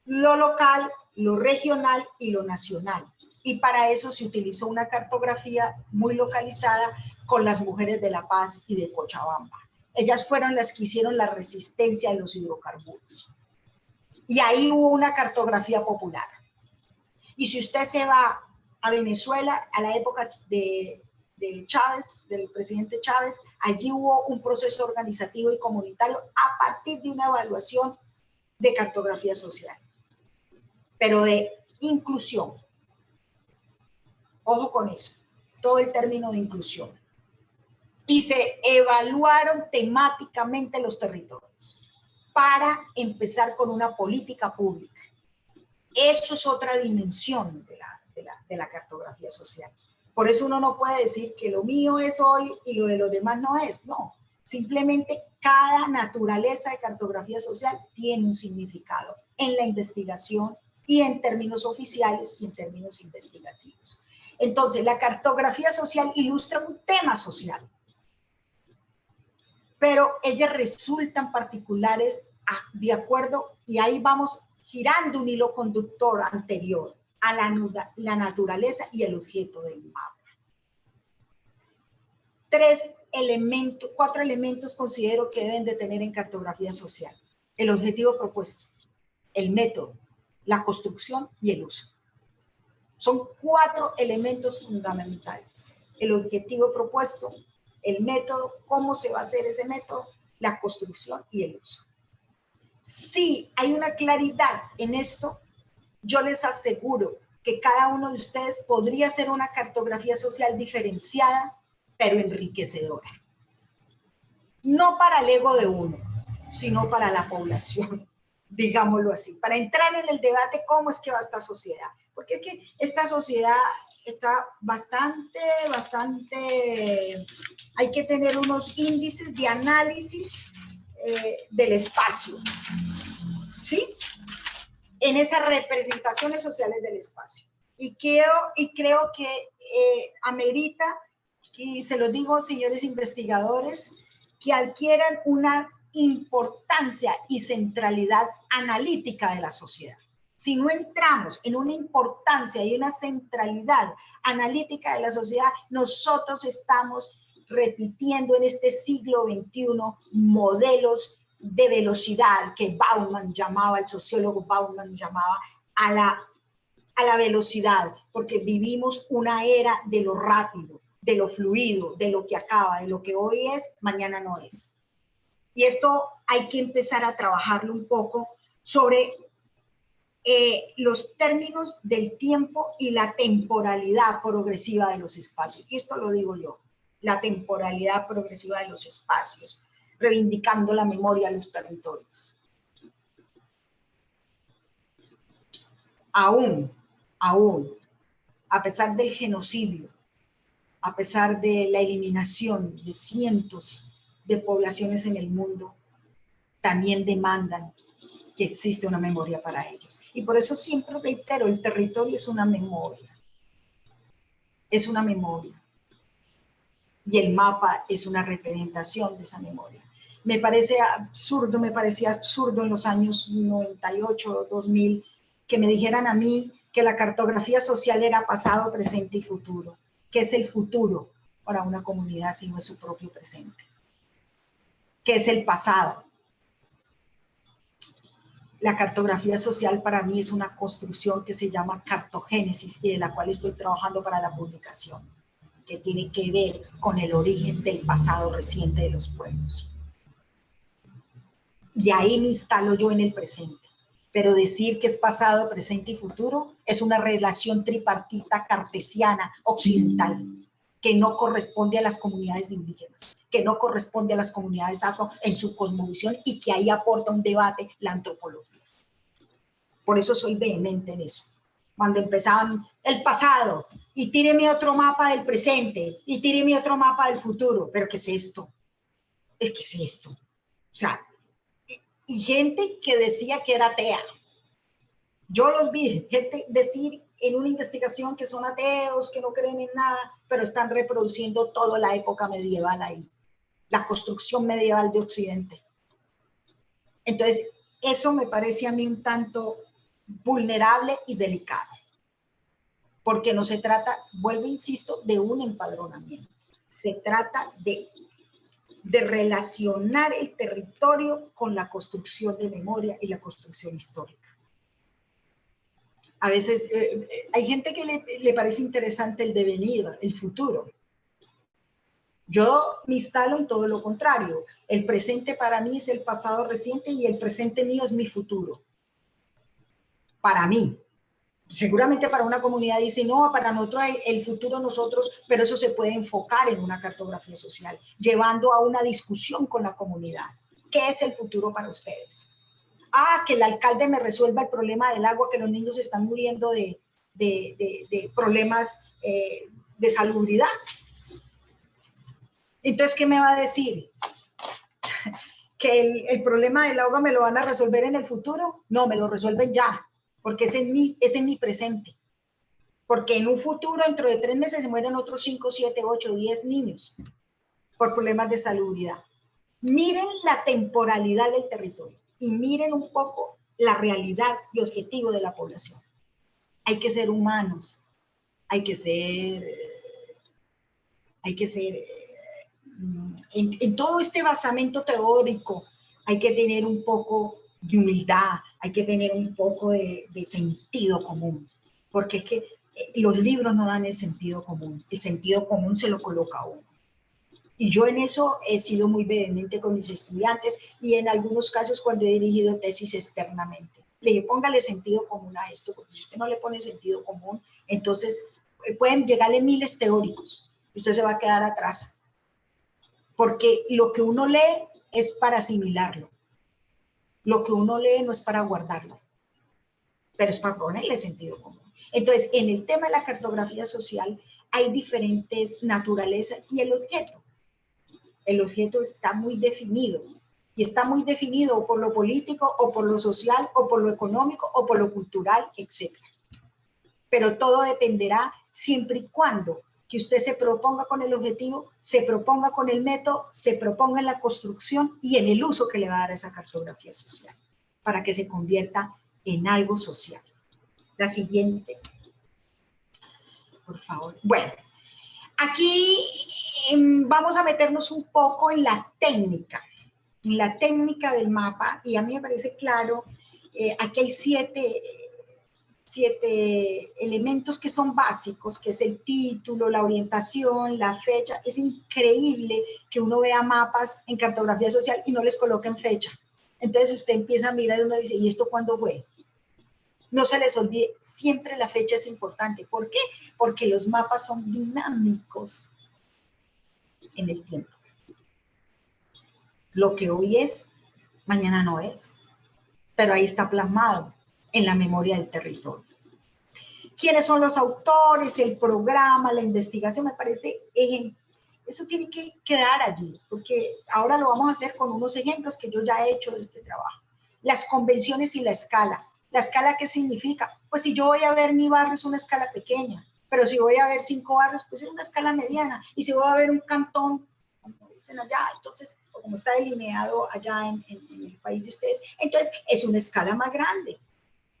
lo local, lo regional y lo nacional. Y para eso se utilizó una cartografía muy localizada con las mujeres de La Paz y de Cochabamba. Ellas fueron las que hicieron la resistencia de los hidrocarburos. Y ahí hubo una cartografía popular. Y si usted se va a Venezuela, a la época de Chávez, del presidente Chávez, allí hubo un proceso organizativo y comunitario a partir de una evaluación de cartografía social, pero de inclusión. Ojo con eso, todo el término de inclusión. Y se evaluaron temáticamente los territorios para empezar con una política pública. Eso es otra dimensión de la cartografía social. Por eso uno no puede decir que lo mío es hoy y lo de los demás no es. No, simplemente cada naturaleza de cartografía social tiene un significado en la investigación y en términos oficiales y en términos investigativos. Entonces, la cartografía social ilustra un tema social, pero ellas resultan particulares de acuerdo, y ahí vamos girando un hilo conductor anterior a la naturaleza y el objeto del mapa. 4 elementos considero que deben de tener en cartografía social: el objetivo propuesto, el método, la construcción y el uso. Son 4 elementos fundamentales: el objetivo propuesto, el método, cómo se va a hacer ese método, la construcción y el uso. Si hay una claridad en esto, yo les aseguro que cada uno de ustedes podría hacer una cartografía social diferenciada, pero enriquecedora. No para el ego de uno, sino para la población, digámoslo así, para entrar en el debate cómo es que va esta sociedad. Porque es que esta sociedad está bastante, hay que tener unos índices de análisis del espacio, ¿sí? En esas representaciones sociales del espacio. Y creo que amerita, y se lo digo, señores investigadores, que adquieran una importancia y centralidad analítica de la sociedad. Si no entramos en una importancia y una centralidad analítica de la sociedad, nosotros estamos repitiendo en este siglo XXI modelos de velocidad que Bauman llamaba, el sociólogo Bauman llamaba a la velocidad, porque vivimos una era de lo rápido, de lo fluido, de lo que acaba, de lo que hoy es, mañana no es. Y esto hay que empezar a trabajarlo un poco sobre los términos del tiempo y la temporalidad progresiva de los espacios. Y esto lo digo yo, la temporalidad progresiva de los espacios, reivindicando la memoria de los territorios. Aún, a pesar del genocidio, a pesar de la eliminación de cientos de poblaciones en el mundo, también demandan que existe una memoria para ellos. Y por eso siempre reitero, el territorio es una memoria. Es una memoria. Y el mapa es una representación de esa memoria. Me parecía absurdo en los años 98, 2000, que me dijeran a mí que la cartografía social era pasado, presente y futuro. ¿Qué es el futuro para una comunidad si no es su propio presente? ¿Qué es el pasado? La cartografía social para mí es una construcción que se llama cartogénesis y de la cual estoy trabajando para la publicación, que tiene que ver con el origen del pasado reciente de los pueblos. Y ahí me instalo yo en el presente. Pero decir que es pasado, presente y futuro es una relación tripartita cartesiana occidental, que no corresponde a las comunidades indígenas, que no corresponde a las comunidades afro en su cosmovisión y que ahí aporta un debate la antropología. Por eso soy vehemente en eso. Cuando empezaban el pasado y tíreme otro mapa del presente y tíreme otro mapa del futuro. ¿Pero qué es esto? ¿Qué es esto? O sea, y gente que decía que era atea. Yo los vi, gente decir en una investigación que son ateos, que no creen en nada, pero están reproduciendo toda la época medieval ahí, la construcción medieval de Occidente. Entonces, eso me parece a mí un tanto vulnerable y delicado, porque no se trata, vuelvo, insisto, de un empadronamiento, se trata de relacionar el territorio con la construcción de memoria y la construcción histórica. A veces hay gente que le parece interesante el devenir, el futuro. Yo me instalo en todo lo contrario. El presente para mí es el pasado reciente y el presente mío es mi futuro. Para mí. Seguramente para una comunidad dice, no, para nosotros el futuro nosotros, pero eso se puede enfocar en una cartografía social, llevando a una discusión con la comunidad. ¿Qué es el futuro para ustedes? Ah, que el alcalde me resuelva el problema del agua, que los niños están muriendo de problemas de salubridad. Entonces, ¿qué me va a decir? ¿Que el problema del agua me lo van a resolver en el futuro? No, me lo resuelven ya, porque es en mi presente. Porque en un futuro, dentro de 3 meses, se mueren otros 5, 7, 8, 10 niños por problemas de salubridad. Miren la temporalidad del territorio y miren un poco la realidad y objetivo de la población. Hay que ser humanos, hay que ser en todo este basamento teórico, hay que tener un poco de humildad, hay que tener un poco de sentido común, porque es que los libros no dan el sentido común se lo coloca a uno. Y yo en eso he sido muy vehemente con mis estudiantes y en algunos casos cuando he dirigido tesis externamente. Le dije, póngale sentido común a esto, porque si usted no le pone sentido común, entonces pueden llegarle miles teóricos y usted se va a quedar atrás. Porque lo que uno lee es para asimilarlo. Lo que uno lee no es para guardarlo, pero es para ponerle sentido común. Entonces, en el tema de la cartografía social hay diferentes naturalezas y el objeto está muy definido. Y está muy definido o por lo político, o por lo social, o por lo económico, o por lo cultural, etc. Pero todo dependerá siempre y cuando que usted se proponga con el objetivo, se proponga con el método, se proponga en la construcción y en el uso que le va a dar a esa cartografía social, para que se convierta en algo social. La siguiente, por favor. Bueno, aquí vamos a meternos un poco en la técnica del mapa, y a mí me parece claro, aquí hay 7 elementos que son básicos, que es el título, la orientación, la fecha. Es increíble que uno vea mapas en cartografía social y no les coloquen fecha. Entonces usted empieza a mirar y uno dice, ¿y esto cuándo fue? No se les olvide, siempre la fecha es importante. ¿Por qué? Porque los mapas son dinámicos en el tiempo. Lo que hoy es, mañana no es, pero ahí está plasmado en la memoria del territorio. ¿Quiénes son los autores, el programa, la investigación? Me parece, eso tiene que quedar allí, porque ahora lo vamos a hacer con unos ejemplos que yo ya he hecho de este trabajo. Las convenciones y la escala. ¿La escala qué significa? Pues si yo voy a ver mi barrio es una escala pequeña, pero si voy a ver 5 barrios, pues es una escala mediana. Y si voy a ver un cantón, como dicen allá, entonces, o como está delineado allá en el país de ustedes, entonces es una escala más grande.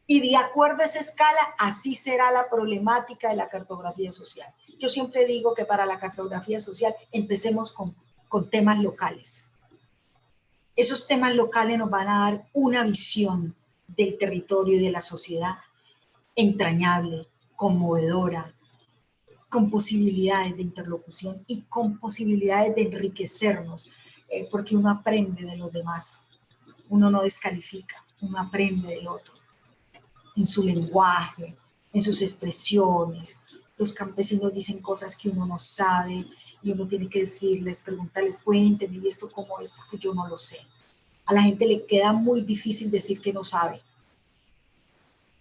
Y de acuerdo a esa escala, así será la problemática de la cartografía social. Yo siempre digo que para la cartografía social empecemos con temas locales. Esos temas locales nos van a dar una visión del territorio y de la sociedad entrañable, conmovedora, con posibilidades de interlocución y con posibilidades de enriquecernos, porque uno aprende de los demás, uno no descalifica, uno aprende del otro, en su lenguaje, en sus expresiones, los campesinos dicen cosas que uno no sabe y uno tiene que decirles, preguntarles, cuéntenme, ¿y esto cómo es? Porque yo no lo sé. A la gente le queda muy difícil decir que no sabe.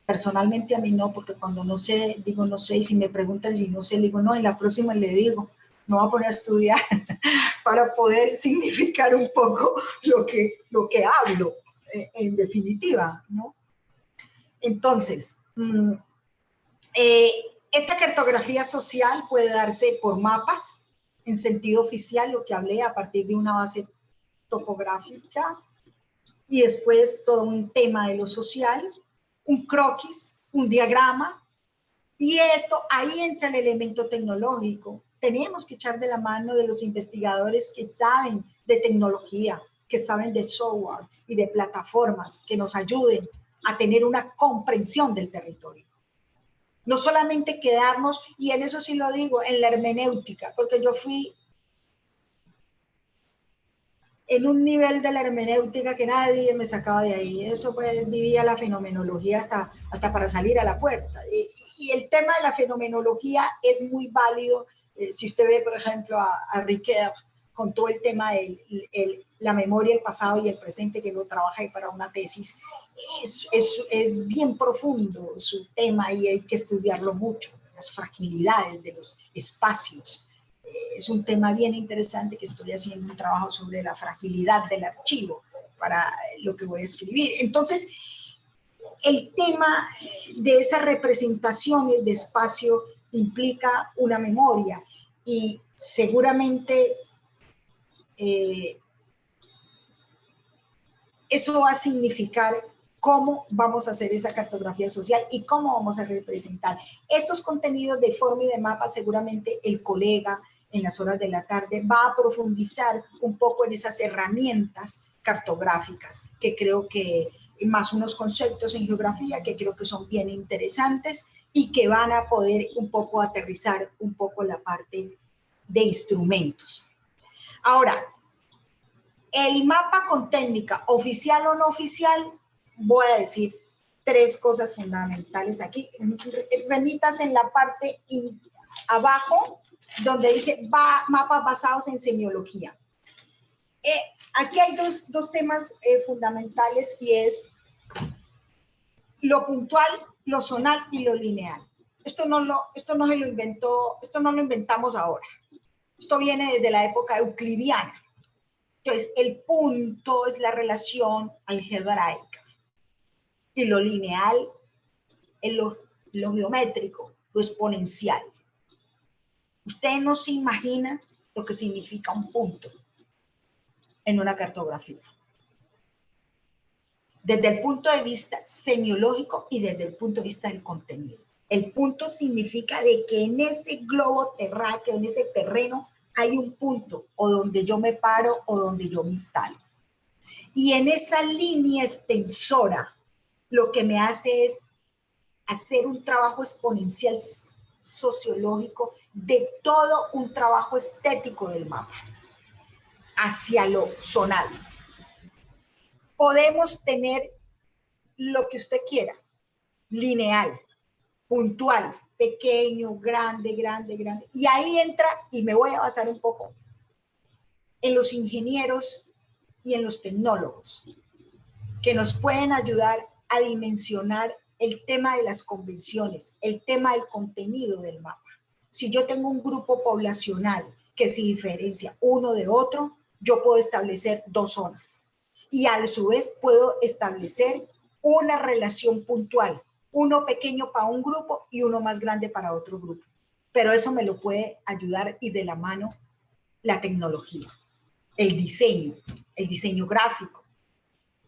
Personalmente a mí no, porque cuando no sé, digo no sé, y si me preguntan si no sé, le digo no, en la próxima le digo, no voy a poner a estudiar para poder significar un poco lo que hablo, en definitiva, ¿no? Entonces, esta cartografía social puede darse por mapas, en sentido oficial, lo que hablé, a partir de una base topográfica, y después todo un tema de lo social, un croquis, un diagrama, y esto, ahí entra el elemento tecnológico. Tenemos que echar de la mano de los investigadores que saben de tecnología, que saben de software y de plataformas que nos ayuden a tener una comprensión del territorio. No solamente quedarnos, y en eso sí lo digo, en la hermenéutica, porque yo fui en un nivel de la hermenéutica que nadie me sacaba de ahí. Eso pues vivía la fenomenología hasta para salir a la puerta. Y el tema de la fenomenología es muy válido. Si usted ve, por ejemplo, a Ricoeur con todo el tema de la memoria, el pasado y el presente, que lo trabaja ahí para una tesis, es bien profundo su tema y hay que estudiarlo mucho, las fragilidades de los espacios. Es un tema bien interesante que estoy haciendo un trabajo sobre la fragilidad del archivo para lo que voy a escribir. Entonces, el tema de esas representaciones de espacio implica una memoria y seguramente eso va a significar cómo vamos a hacer esa cartografía social y cómo vamos a representar estos contenidos de forma y de mapa. Seguramente el colega en las horas de la tarde va a profundizar un poco en esas herramientas cartográficas, que creo que más unos conceptos en geografía que creo que son bien interesantes y que van a poder un poco aterrizar un poco la parte de instrumentos. Ahora, el mapa con técnica, oficial o no oficial, voy a decir tres cosas fundamentales aquí. Remítas en la parte abajo, donde dice mapas basados en semiología. Aquí hay dos temas fundamentales, y es lo puntual, lo zonal y lo lineal. Esto no lo inventamos ahora. Esto viene desde la época euclidiana. Entonces, el punto es la relación algebraica y lo lineal es lo geométrico, lo exponencial. Usted no se imagina lo que significa un punto en una cartografía. Desde el punto de vista semiológico y desde el punto de vista del contenido. El punto significa de que en ese globo terráqueo, en ese terreno, hay un punto, o donde yo me paro o donde yo me instalo. Y en esa línea extensora, lo que me hace es hacer un trabajo exponencial sociológico de todo un trabajo estético del mapa, hacia lo zonal. Podemos tener lo que usted quiera, lineal, puntual, pequeño, grande, grande, grande. Y ahí entra, y me voy a basar un poco en los ingenieros y en los tecnólogos, que nos pueden ayudar a dimensionar el tema de las convenciones, el tema del contenido del mapa. Si yo tengo un grupo poblacional que se diferencia uno de otro, yo puedo establecer dos zonas. Y a su vez puedo establecer una relación puntual, uno pequeño para un grupo y uno más grande para otro grupo. Pero eso me lo puede ayudar y de la mano la tecnología, el diseño gráfico,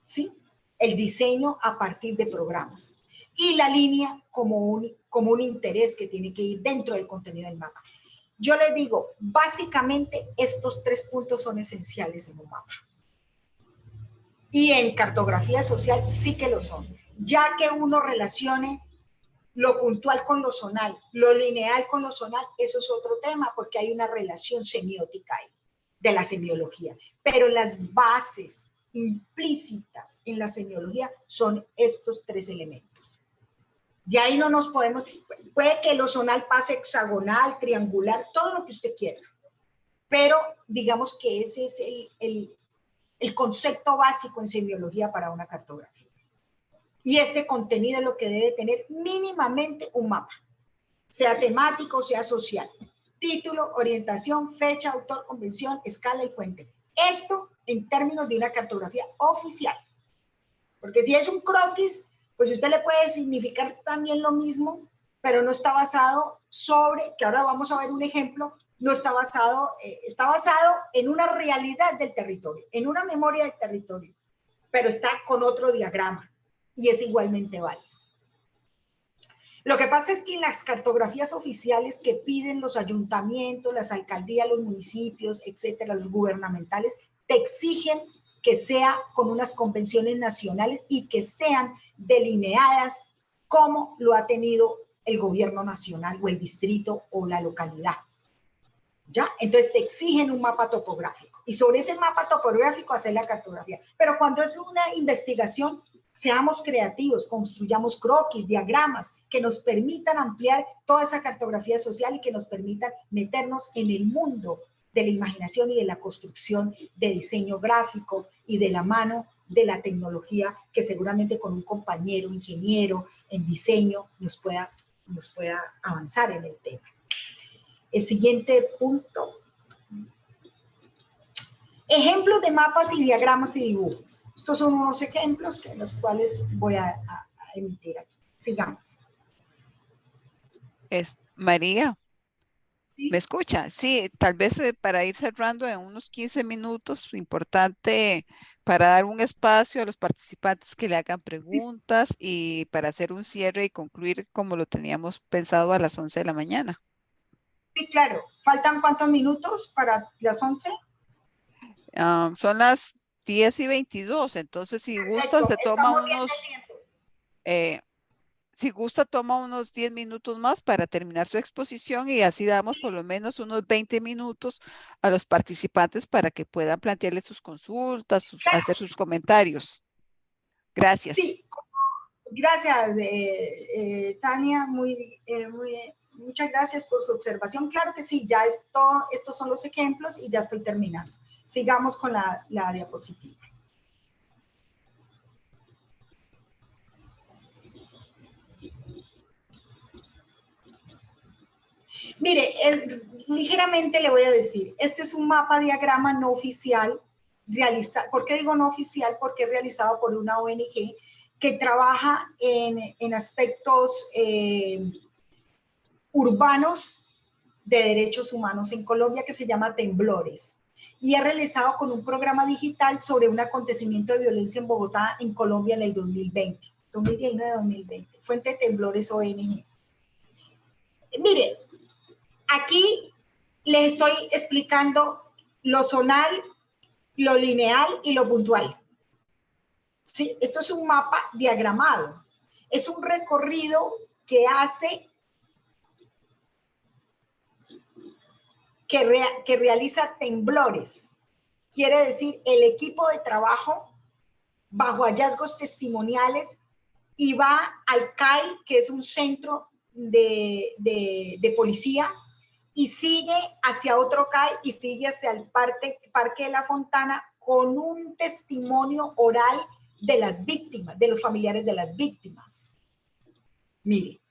¿sí? El diseño a partir de programas. Y la línea como un interés que tiene que ir dentro del contenido del mapa. Yo les digo, básicamente estos tres puntos son esenciales en un mapa. Y en cartografía social sí que lo son, ya que uno relacione lo puntual con lo zonal, lo lineal con lo zonal, eso es otro tema, porque hay una relación semiótica ahí, de la semiología. Pero las bases implícitas en la semiología son estos tres elementos. De ahí no nos podemos, puede que el ozonal pase hexagonal, triangular, todo lo que usted quiera. Pero digamos que ese es el concepto básico en semiología para una cartografía. Y este contenido es lo que debe tener mínimamente un mapa, sea temático, sea social. Título, orientación, fecha, autor, convención, escala y fuente. Esto en términos de una cartografía oficial. Porque si es un croquis, pues usted le puede significar también lo mismo, pero no está basado sobre, que ahora vamos a ver un ejemplo, no está basado, está basado en una realidad del territorio, en una memoria del territorio, pero está con otro diagrama y es igualmente válido. Lo que pasa es que en las cartografías oficiales que piden los ayuntamientos, las alcaldías, los municipios, etcétera, los gubernamentales, te exigen que sea con unas convenciones nacionales y que sean delineadas como lo ha tenido el gobierno nacional o el distrito o la localidad. ¿Ya? Entonces te exigen un mapa topográfico y sobre ese mapa topográfico hacer la cartografía. Pero cuando es una investigación, seamos creativos, construyamos croquis, diagramas que nos permitan ampliar toda esa cartografía social y que nos permitan meternos en el mundo de la imaginación y de la construcción de diseño gráfico y de la mano de la tecnología que seguramente con un compañero ingeniero en diseño nos pueda avanzar en el tema. El siguiente punto. Ejemplos de mapas y diagramas y dibujos. Estos son unos ejemplos que los cuales voy a emitir aquí. Sigamos. María, ¿Sí? ¿me escucha? Sí, tal vez para ir cerrando en unos 15 minutos, importante para dar un espacio a los participantes que le hagan preguntas y para hacer un cierre y concluir como lo teníamos pensado a las 11 de la mañana. Sí, claro. ¿Faltan cuántos minutos para las 11? Son las 10:22, entonces si gusta, Perfecto, se toma estamos bien de unos, tiempo. si gusta, toma unos 10 minutos más para terminar su exposición y así damos por lo menos unos 20 minutos a los participantes para que puedan plantearle sus consultas, Claro, hacer sus comentarios. Gracias. sí, gracias, Tania, muchas gracias por su observación. Claro que sí, ya estos son los ejemplos y ya estoy terminando. Sigamos con la diapositiva. Mire, ligeramente le voy a decir, este es un mapa diagrama no oficial, ¿por qué digo no oficial? Porque es realizado por una ONG que trabaja en aspectos urbanos de derechos humanos en Colombia que se llama Temblores y es realizado con un programa digital sobre un acontecimiento de violencia en Bogotá, en Colombia en el 2020, 2019-2020, Fuente Temblores ONG. Mire, aquí les estoy explicando lo zonal, lo lineal y lo puntual. ¿Sí? Esto es un mapa diagramado. Es un recorrido que hace, que realiza temblores. Quiere decir, el equipo de trabajo, bajo hallazgos testimoniales, y va al CAI, que es un centro de policía, y sigue hacia otro CAI y sigue hacia el Parque de la Fontana con un testimonio oral de las víctimas, de los familiares de las víctimas. Mire,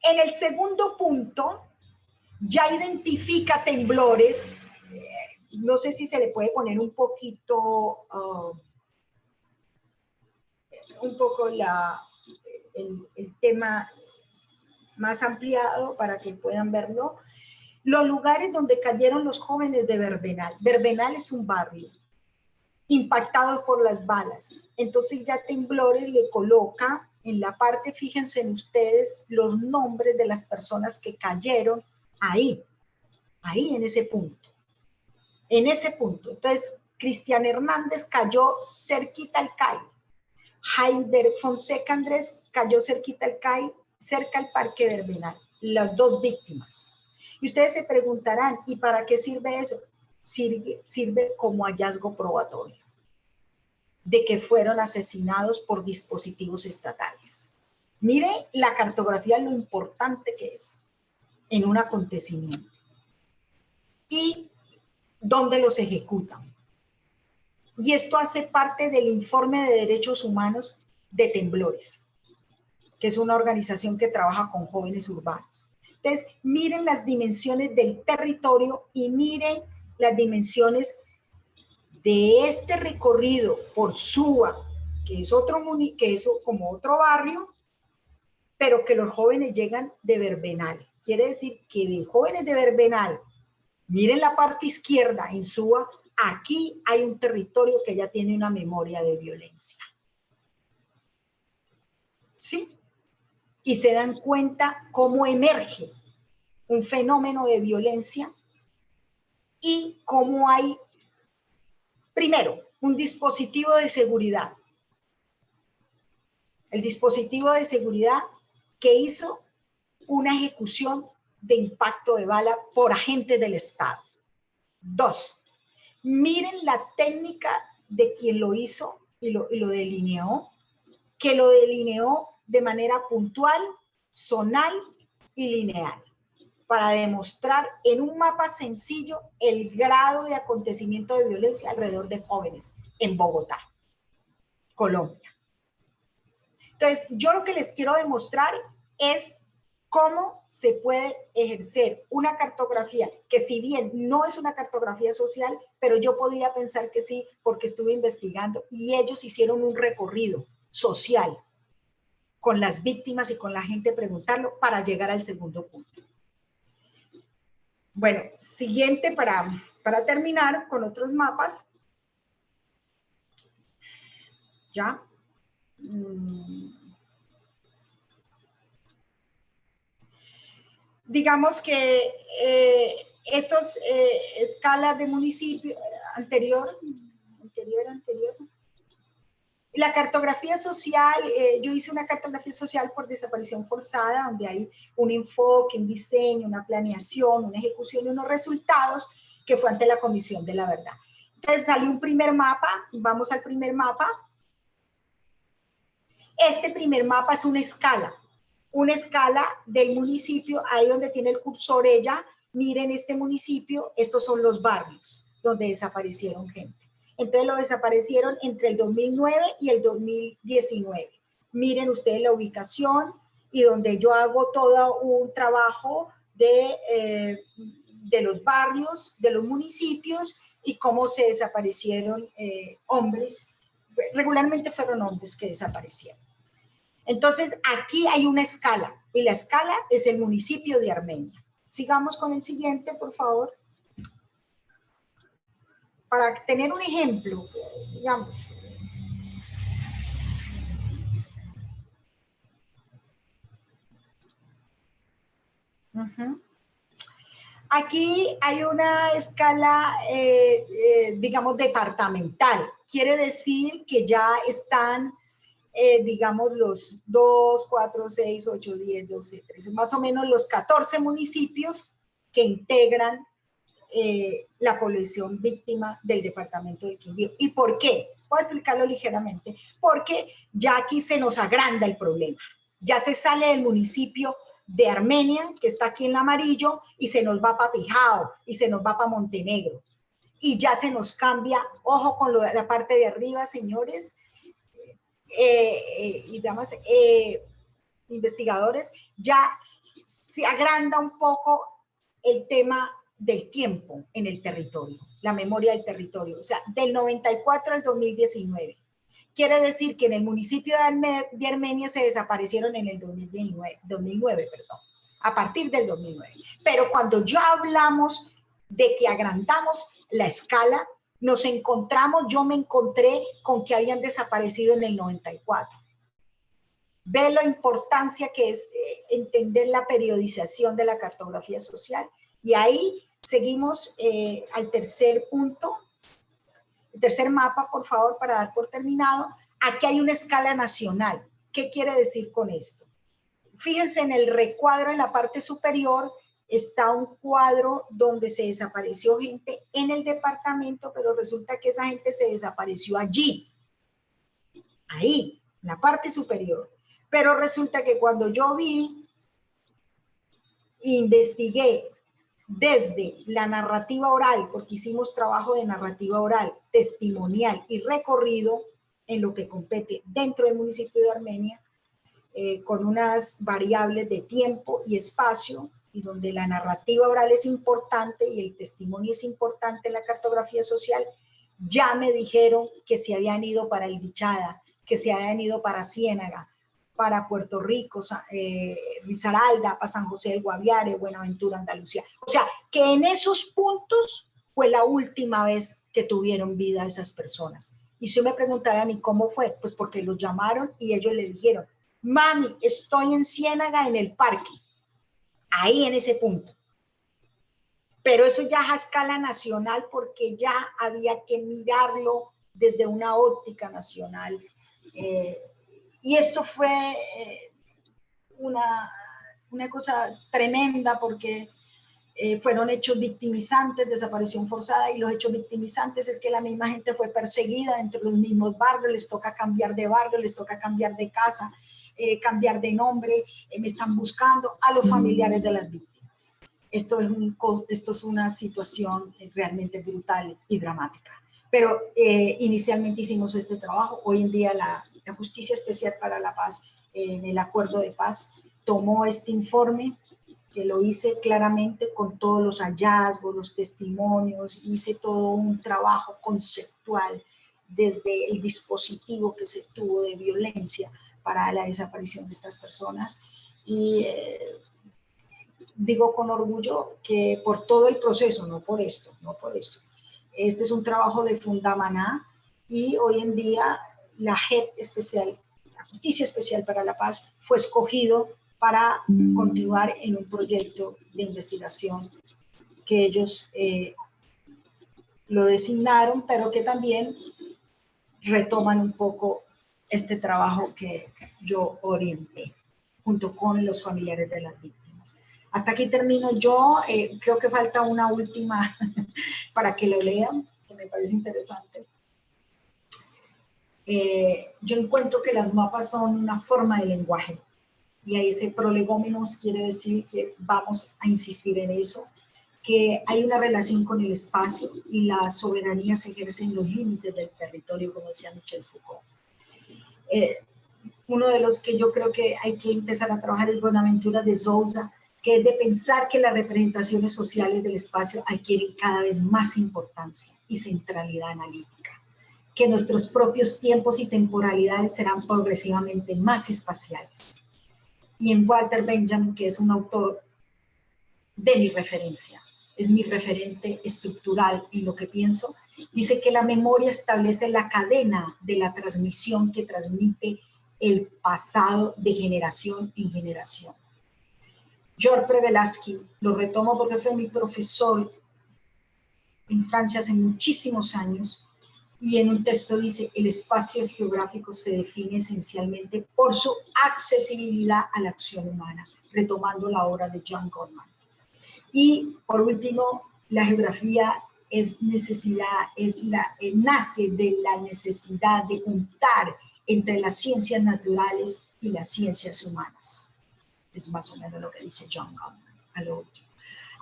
en el segundo punto ya identifica temblores, no sé si se le puede poner un poquito, un poco el tema más ampliado para que puedan verlo. Los lugares donde cayeron los jóvenes de Verbenal. Verbenal es un barrio impactado por las balas. Entonces ya Temblores le coloca en la parte, fíjense en ustedes, los nombres de las personas que cayeron ahí en ese punto. En ese punto. Entonces, Cristian Hernández cayó cerquita al CAI. Haider Fonseca Andrés cayó cerquita al CAI, cerca al Parque Verbenal. Las dos víctimas. Y ustedes se preguntarán, ¿y para qué sirve eso? Sirve como hallazgo probatorio de que fueron asesinados por dispositivos estatales. Mire la cartografía, lo importante que es en un acontecimiento y dónde los ejecutan. Y esto hace parte del informe de derechos humanos de Temblores, que es una organización que trabaja con jóvenes urbanos. Entonces, miren las dimensiones del territorio y miren las dimensiones de este recorrido por Suba, que es como otro barrio, pero que los jóvenes llegan de Verbenal. Quiere decir que de jóvenes de Verbenal, miren la parte izquierda en Suba, aquí hay un territorio que ya tiene una memoria de violencia. ¿Sí? Y se dan cuenta cómo emerge un fenómeno de violencia y cómo hay, primero, un dispositivo de seguridad. El dispositivo de seguridad que hizo una ejecución de impacto de bala por agentes del Estado. 2, miren la técnica de quien lo hizo y lo delineó, que lo delineó de manera puntual, zonal y lineal, para demostrar en un mapa sencillo el grado de acontecimiento de violencia alrededor de jóvenes en Bogotá, Colombia. Entonces, yo lo que les quiero demostrar es cómo se puede ejercer una cartografía, que si bien no es una cartografía social, pero yo podría pensar que sí, porque estuve investigando y ellos hicieron un recorrido social con las víctimas y con la gente preguntarlo para llegar al segundo punto. Bueno, siguiente para terminar con otros mapas. ¿Ya? Digamos que estos escalas de municipio anterior. La cartografía social, yo hice una cartografía social por desaparición forzada, donde hay un enfoque, un diseño, una planeación, una ejecución y unos resultados, que fue ante la Comisión de la Verdad. Entonces salió un primer mapa, vamos al primer mapa. Este primer mapa es una escala del municipio, ahí donde tiene el cursor ella. Miren este municipio, estos son los barrios donde desaparecieron gente. Entonces lo desaparecieron entre el 2009 y el 2019. Miren ustedes la ubicación y donde yo hago todo un trabajo de los barrios, de los municipios y cómo se desaparecieron hombres. Regularmente fueron hombres que desaparecieron. Entonces, aquí hay una escala, y la escala es el municipio de Armenia. Sigamos con el siguiente, por favor. Para tener un ejemplo, digamos. Aquí hay una escala, digamos, departamental. Quiere decir que ya están digamos, los 2, 4, 6, 8, 10, 12, 13, más o menos los 14 municipios que integran la población víctima del departamento del Quindío. ¿Y por qué? Voy a explicarlo ligeramente. Porque ya aquí se nos agranda el problema. Ya se sale del municipio de Armenia, que está aquí en amarillo, y se nos va para Pijao, y se nos va para Montenegro. Y ya se nos cambia, ojo con la parte de arriba, señores, y damas investigadores, ya se agranda un poco el tema del tiempo en el territorio, la memoria del territorio, o sea, del 94 al 2019. Quiere decir que en el municipio de Armenia se desaparecieron en el 2009, a partir del 2009. Pero cuando ya hablamos de que agrandamos la escala, nos encontramos, yo me encontré con que habían desaparecido en el 94. Ve la importancia que es entender la periodización de la cartografía social. Y ahí seguimos al tercer punto, el tercer mapa, por favor, para dar por terminado. Aquí hay una escala nacional. ¿Qué quiere decir con esto? Fíjense en el recuadro en la parte superior, está un cuadro donde se desapareció gente en el departamento, pero resulta que esa gente se desapareció allí, ahí, en la parte superior. Pero resulta que cuando yo investigué desde la narrativa oral, porque hicimos trabajo de narrativa oral, testimonial y recorrido en lo que compete dentro del municipio de Armenia, con unas variables de tiempo y espacio, y donde la narrativa oral es importante y el testimonio es importante en la cartografía social, ya me dijeron que se habían ido para El Bichada, que se habían ido para Ciénaga, para Puerto Rico, Risaralda, para San José del Guaviare, Buenaventura, Andalucía. O sea, que en esos puntos fue la última vez que tuvieron vida esas personas. Y si me preguntaran, ¿y cómo fue? Pues porque los llamaron y ellos le dijeron, mami, estoy en Ciénaga en el parque, ahí en ese punto. Pero eso ya es a escala nacional porque ya había que mirarlo desde una óptica nacional. Y esto fue una cosa tremenda porque fueron hechos victimizantes, desaparición forzada, y los hechos victimizantes es que la misma gente fue perseguida dentro de los mismos barrios, les toca cambiar de barrio, les toca cambiar de casa, cambiar de nombre, me están buscando a los familiares de las víctimas. Esto es una situación realmente brutal y dramática. Pero inicialmente hicimos este trabajo. Hoy en día la Justicia Especial para la Paz, en el Acuerdo de Paz, tomó este informe, que lo hice claramente con todos los hallazgos, los testimonios, hice todo un trabajo conceptual desde el dispositivo que se tuvo de violencia para la desaparición de estas personas. Y digo con orgullo que por todo el proceso, no por esto, no por eso. Este es un trabajo de Fundamaná y hoy en día la JEP especial, la Justicia Especial para la Paz, fue escogido para continuar en un proyecto de investigación que ellos lo designaron, pero que también retoman un poco este trabajo que yo orienté, junto con los familiares de las víctimas. Hasta aquí termino yo, creo que falta una última para que lo lean, que me parece interesante. Yo encuentro que las mapas son una forma de lenguaje, y ahí ese prolegómenos quiere decir que vamos a insistir en eso, que hay una relación con el espacio y la soberanía se ejerce en los límites del territorio, como decía Michel Foucault. Uno de los que yo creo que hay que empezar a trabajar es Bonaventura de Sousa, que es de pensar que las representaciones sociales del espacio adquieren cada vez más importancia y centralidad analítica, que nuestros propios tiempos y temporalidades serán progresivamente más espaciales. Y en Walter Benjamin, que es un autor de mi referencia, es mi referente estructural en lo que pienso, dice que la memoria establece la cadena de la transmisión que transmite el pasado de generación en generación. Georges Prevelaski, lo retomo porque fue mi profesor en Francia hace muchísimos años, y en un texto dice, el espacio geográfico se define esencialmente por su accesibilidad a la acción humana, retomando la obra de John Gottman. Y por último, la geografía es necesidad, nace de la necesidad de juntar entre las ciencias naturales y las ciencias humanas. Es más o menos lo que dice John Gottman.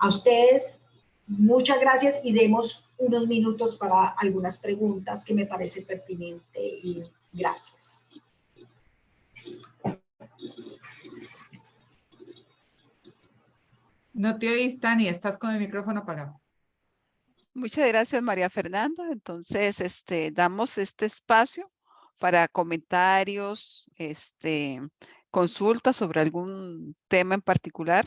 A ustedes, muchas gracias y demos unos minutos para algunas preguntas que me parece pertinente y gracias. No te oís, Tani, estás con el micrófono apagado. Muchas gracias, María Fernanda. Entonces, damos este espacio para comentarios, consultas sobre algún tema en particular.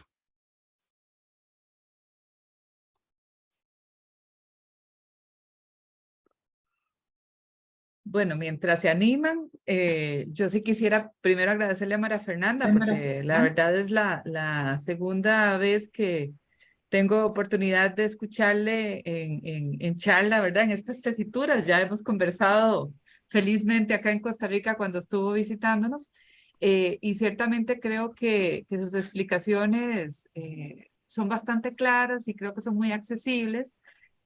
Bueno, mientras se animan, yo sí quisiera primero agradecerle a María Fernanda, porque la verdad es la segunda vez que tengo oportunidad de escucharle en charla, ¿verdad? En estas tesituras. Ya hemos conversado felizmente acá en Costa Rica cuando estuvo visitándonos, y ciertamente creo que sus explicaciones son bastante claras y creo que son muy accesibles.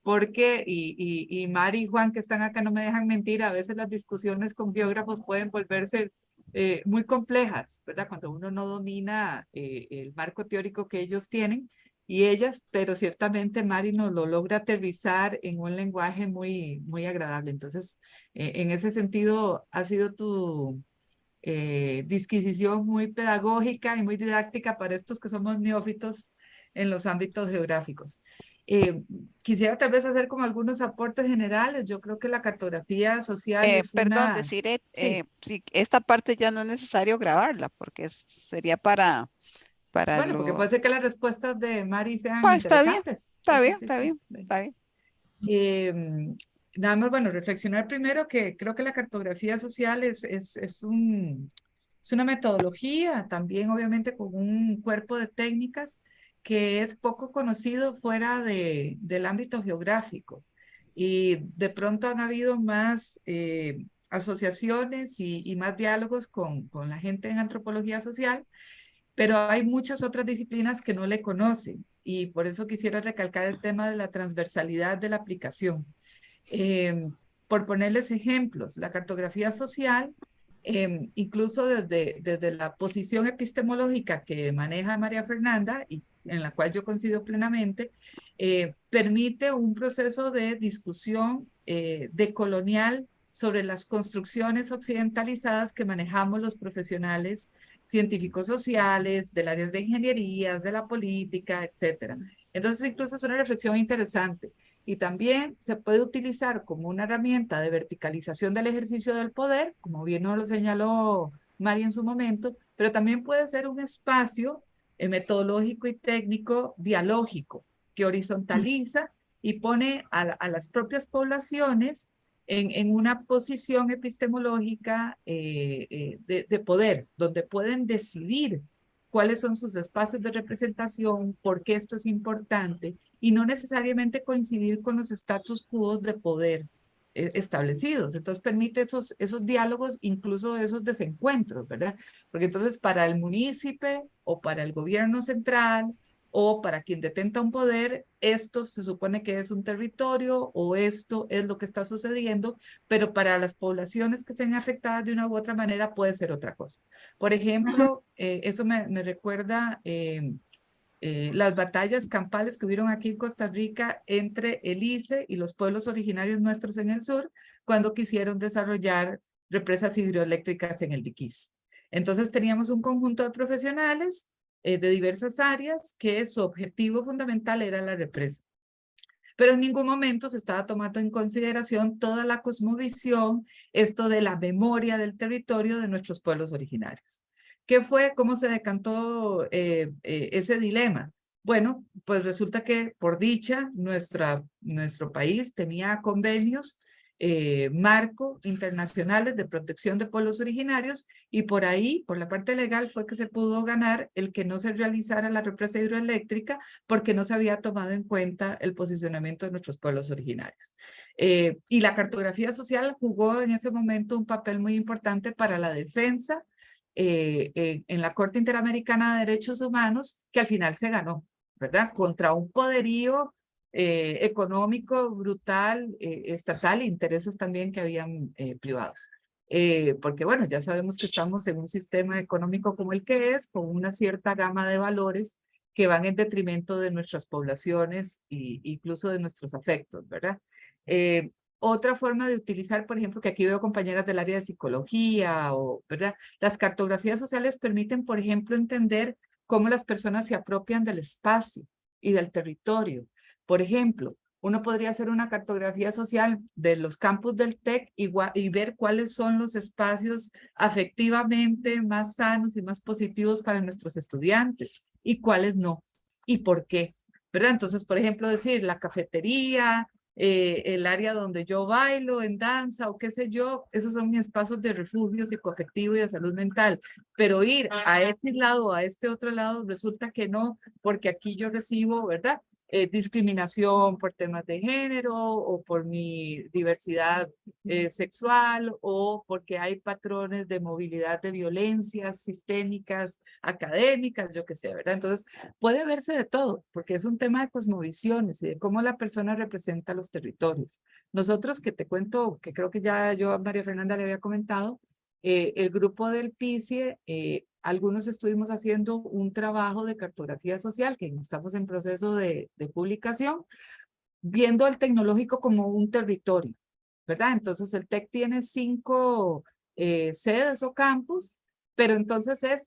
Porque, y Mari y Juan que están acá no me dejan mentir, a veces las discusiones con biógrafos pueden volverse muy complejas, ¿verdad? Cuando uno no domina el marco teórico que ellos tienen y ellas, pero ciertamente Mari nos lo logra aterrizar en un lenguaje muy, muy agradable. Entonces, en ese sentido, ha sido tu disquisición muy pedagógica y muy didáctica para estos que somos neófitos en los ámbitos geográficos. Quisiera tal vez hacer como algunos aportes generales. Yo creo que la cartografía social es Perdón, una... decir, Sí, sí, esta parte ya no es necesario grabarla porque sería para bueno, porque puede lo... ser que las respuestas de Mari sean Pues está bien, interesantes. Sí, está sí, bien, sí, está sí. bien, está bien. Nada más, bueno, reflexionar primero que creo que la cartografía social es una metodología, también obviamente con un cuerpo de técnicas que es poco conocido fuera del ámbito geográfico. Y de pronto han habido más asociaciones y más diálogos con la gente en antropología social, pero hay muchas otras disciplinas que no le conocen. Y por eso quisiera recalcar el tema de la transversalidad de la aplicación. Eh, por ponerles ejemplos, la cartografía social, incluso desde la posición epistemológica que maneja María Fernanda y en la cual yo coincido plenamente, permite un proceso de discusión decolonial sobre las construcciones occidentalizadas que manejamos los profesionales científicos sociales, del área de ingeniería, de la política, etcétera. Entonces, incluso es una reflexión interesante. Y también se puede utilizar como una herramienta de verticalización del ejercicio del poder, como bien nos lo señaló Mari en su momento, pero también puede ser un espacio metodológico y técnico dialógico que horizontaliza y pone a las propias poblaciones en una posición epistemológica de poder, donde pueden decidir cuáles son sus espacios de representación, por qué esto es importante, y no necesariamente coincidir con los status quo de poder establecidos. Entonces permite esos diálogos, incluso esos desencuentros, ¿verdad? Porque entonces para el municipio o para el gobierno central o para quien detenta un poder, esto se supone que es un territorio o esto es lo que está sucediendo, pero para las poblaciones que sean afectadas de una u otra manera puede ser otra cosa. Por ejemplo, eso me recuerda las batallas campales que hubieron aquí en Costa Rica entre el ICE y los pueblos originarios nuestros en el sur, cuando quisieron desarrollar represas hidroeléctricas en el Diquís. Entonces teníamos un conjunto de profesionales de diversas áreas que su objetivo fundamental era la represa. Pero en ningún momento se estaba tomando en consideración toda la cosmovisión, esto de la memoria del territorio de nuestros pueblos originarios. ¿Qué fue? ¿Cómo se decantó ese dilema? Bueno, pues resulta que por dicha, nuestro país tenía convenios marco internacionales de protección de pueblos originarios y por ahí, por la parte legal, fue que se pudo ganar el que no se realizara la represa hidroeléctrica porque no se había tomado en cuenta el posicionamiento de nuestros pueblos originarios. Y la cartografía social jugó en ese momento un papel muy importante para la defensa en la Corte Interamericana de Derechos Humanos, que al final se ganó, ¿verdad? Contra un poderío económico brutal, estatal, e intereses también que habían privados. Porque bueno, ya sabemos que estamos en un sistema económico como el que es, con una cierta gama de valores que van en detrimento de nuestras poblaciones e incluso de nuestros afectos, ¿verdad? Otra forma de utilizar, por ejemplo, que aquí veo compañeras del área de psicología, o, ¿verdad? Las cartografías sociales permiten, por ejemplo, entender cómo las personas se apropian del espacio y del territorio. Por ejemplo, uno podría hacer una cartografía social de los campus del TEC y ver cuáles son los espacios afectivamente más sanos y más positivos para nuestros estudiantes y cuáles no, y por qué, ¿verdad? Entonces, por ejemplo, decir la cafetería, el área donde yo bailo en danza o qué sé yo, esos son mis espacios de refugio psicoafectivo y de salud mental, pero ir a este lado o a este otro lado resulta que no, porque aquí yo recibo, ¿verdad? Discriminación por temas de género o por mi diversidad sexual o porque hay patrones de movilidad de violencias sistémicas, académicas, yo qué sé, ¿verdad? Entonces puede verse de todo, porque es un tema de cosmovisiones y de cómo la persona representa los territorios. Nosotros, que te cuento, que creo que ya yo a María Fernanda le había comentado, el grupo del PICIE, algunos estuvimos haciendo un trabajo de cartografía social, que estamos en proceso de publicación, viendo el tecnológico como un territorio, ¿verdad? Entonces el TEC tiene 5 sedes o campus, pero entonces es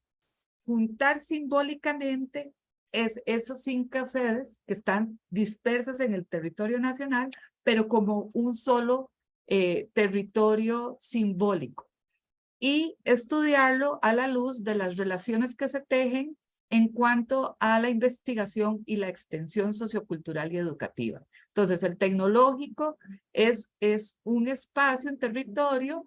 juntar simbólicamente esos 5 sedes que están dispersas en el territorio nacional, pero como un solo territorio simbólico. Y estudiarlo a la luz de las relaciones que se tejen en cuanto a la investigación y la extensión sociocultural y educativa. Entonces, el tecnológico es un espacio, un territorio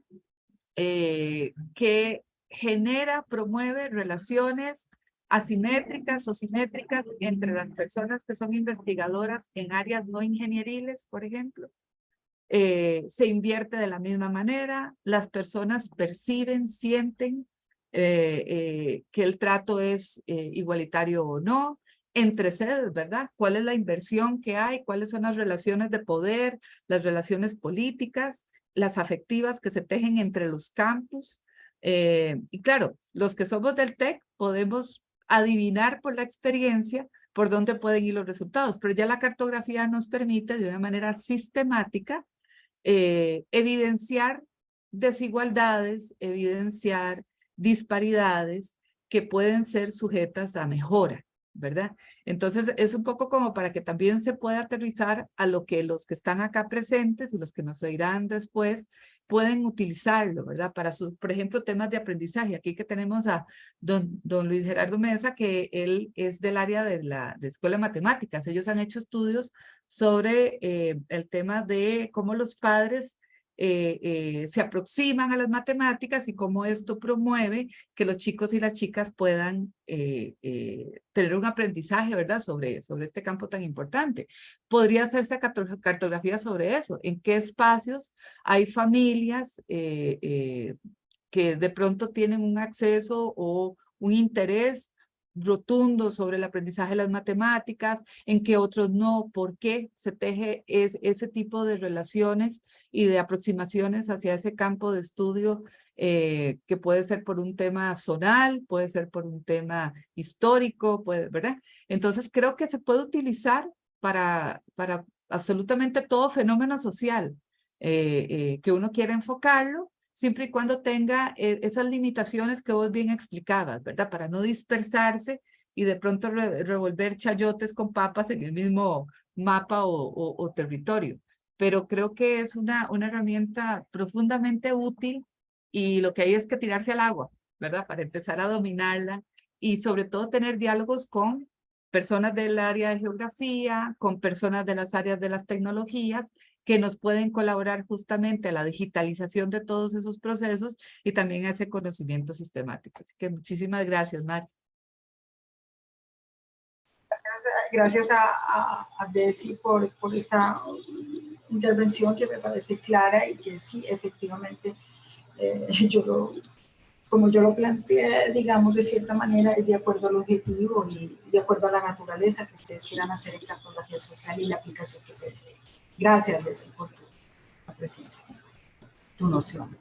que genera, promueve relaciones asimétricas o simétricas entre las personas que son investigadoras en áreas no ingenieriles, por ejemplo. Se invierte de la misma manera, las personas perciben, sienten que el trato es igualitario o no, entre sedes, ¿verdad? ¿Cuál es la inversión que hay? ¿Cuáles son las relaciones de poder, las relaciones políticas, las afectivas que se tejen entre los campus? Y claro, los que somos del TEC podemos adivinar por la experiencia por dónde pueden ir los resultados, pero ya la cartografía nos permite de una manera sistemática evidenciar desigualdades, evidenciar disparidades que pueden ser sujetas a mejora, ¿verdad? Entonces es un poco como para que también se pueda aterrizar a lo que los que están acá presentes y los que nos oirán después pueden utilizarlo, ¿verdad? Para por ejemplo, temas de aprendizaje. Aquí que tenemos a don Luis Gerardo Mesa, que él es del área de Escuela de Matemáticas. Ellos han hecho estudios sobre el tema de cómo los padres se aproximan a las matemáticas y cómo esto promueve que los chicos y las chicas puedan tener un aprendizaje, ¿verdad? Sobre este campo tan importante. Podría hacerse cartografía sobre eso. ¿En qué espacios hay familias que de pronto tienen un acceso o un interés rotundo sobre el aprendizaje de las matemáticas, en que otros no? ¿Por qué se teje ese tipo de relaciones y de aproximaciones hacia ese campo de estudio que puede ser por un tema zonal, puede ser por un tema histórico, ¿verdad? Entonces creo que se puede utilizar para absolutamente todo fenómeno social que uno quiera enfocarlo, siempre y cuando tenga esas limitaciones que vos bien explicabas, ¿verdad? Para no dispersarse y de pronto revolver chayotes con papas en el mismo mapa o territorio. Pero creo que es una herramienta profundamente útil y lo que hay es que tirarse al agua, ¿verdad? Para empezar a dominarla y sobre todo tener diálogos con personas del área de geografía, con personas de las áreas de las tecnologías, que nos pueden colaborar justamente a la digitalización de todos esos procesos y también a ese conocimiento sistemático. Así que muchísimas gracias, Mari. Gracias a Desi por esta intervención que me parece clara y que sí, efectivamente, como yo lo planteé, digamos, de cierta manera, es de acuerdo al objetivo y de acuerdo a la naturaleza que ustedes quieran hacer en cartografía social y la aplicación que se dé. Gracias, Desi, por tu precisión, tu noción.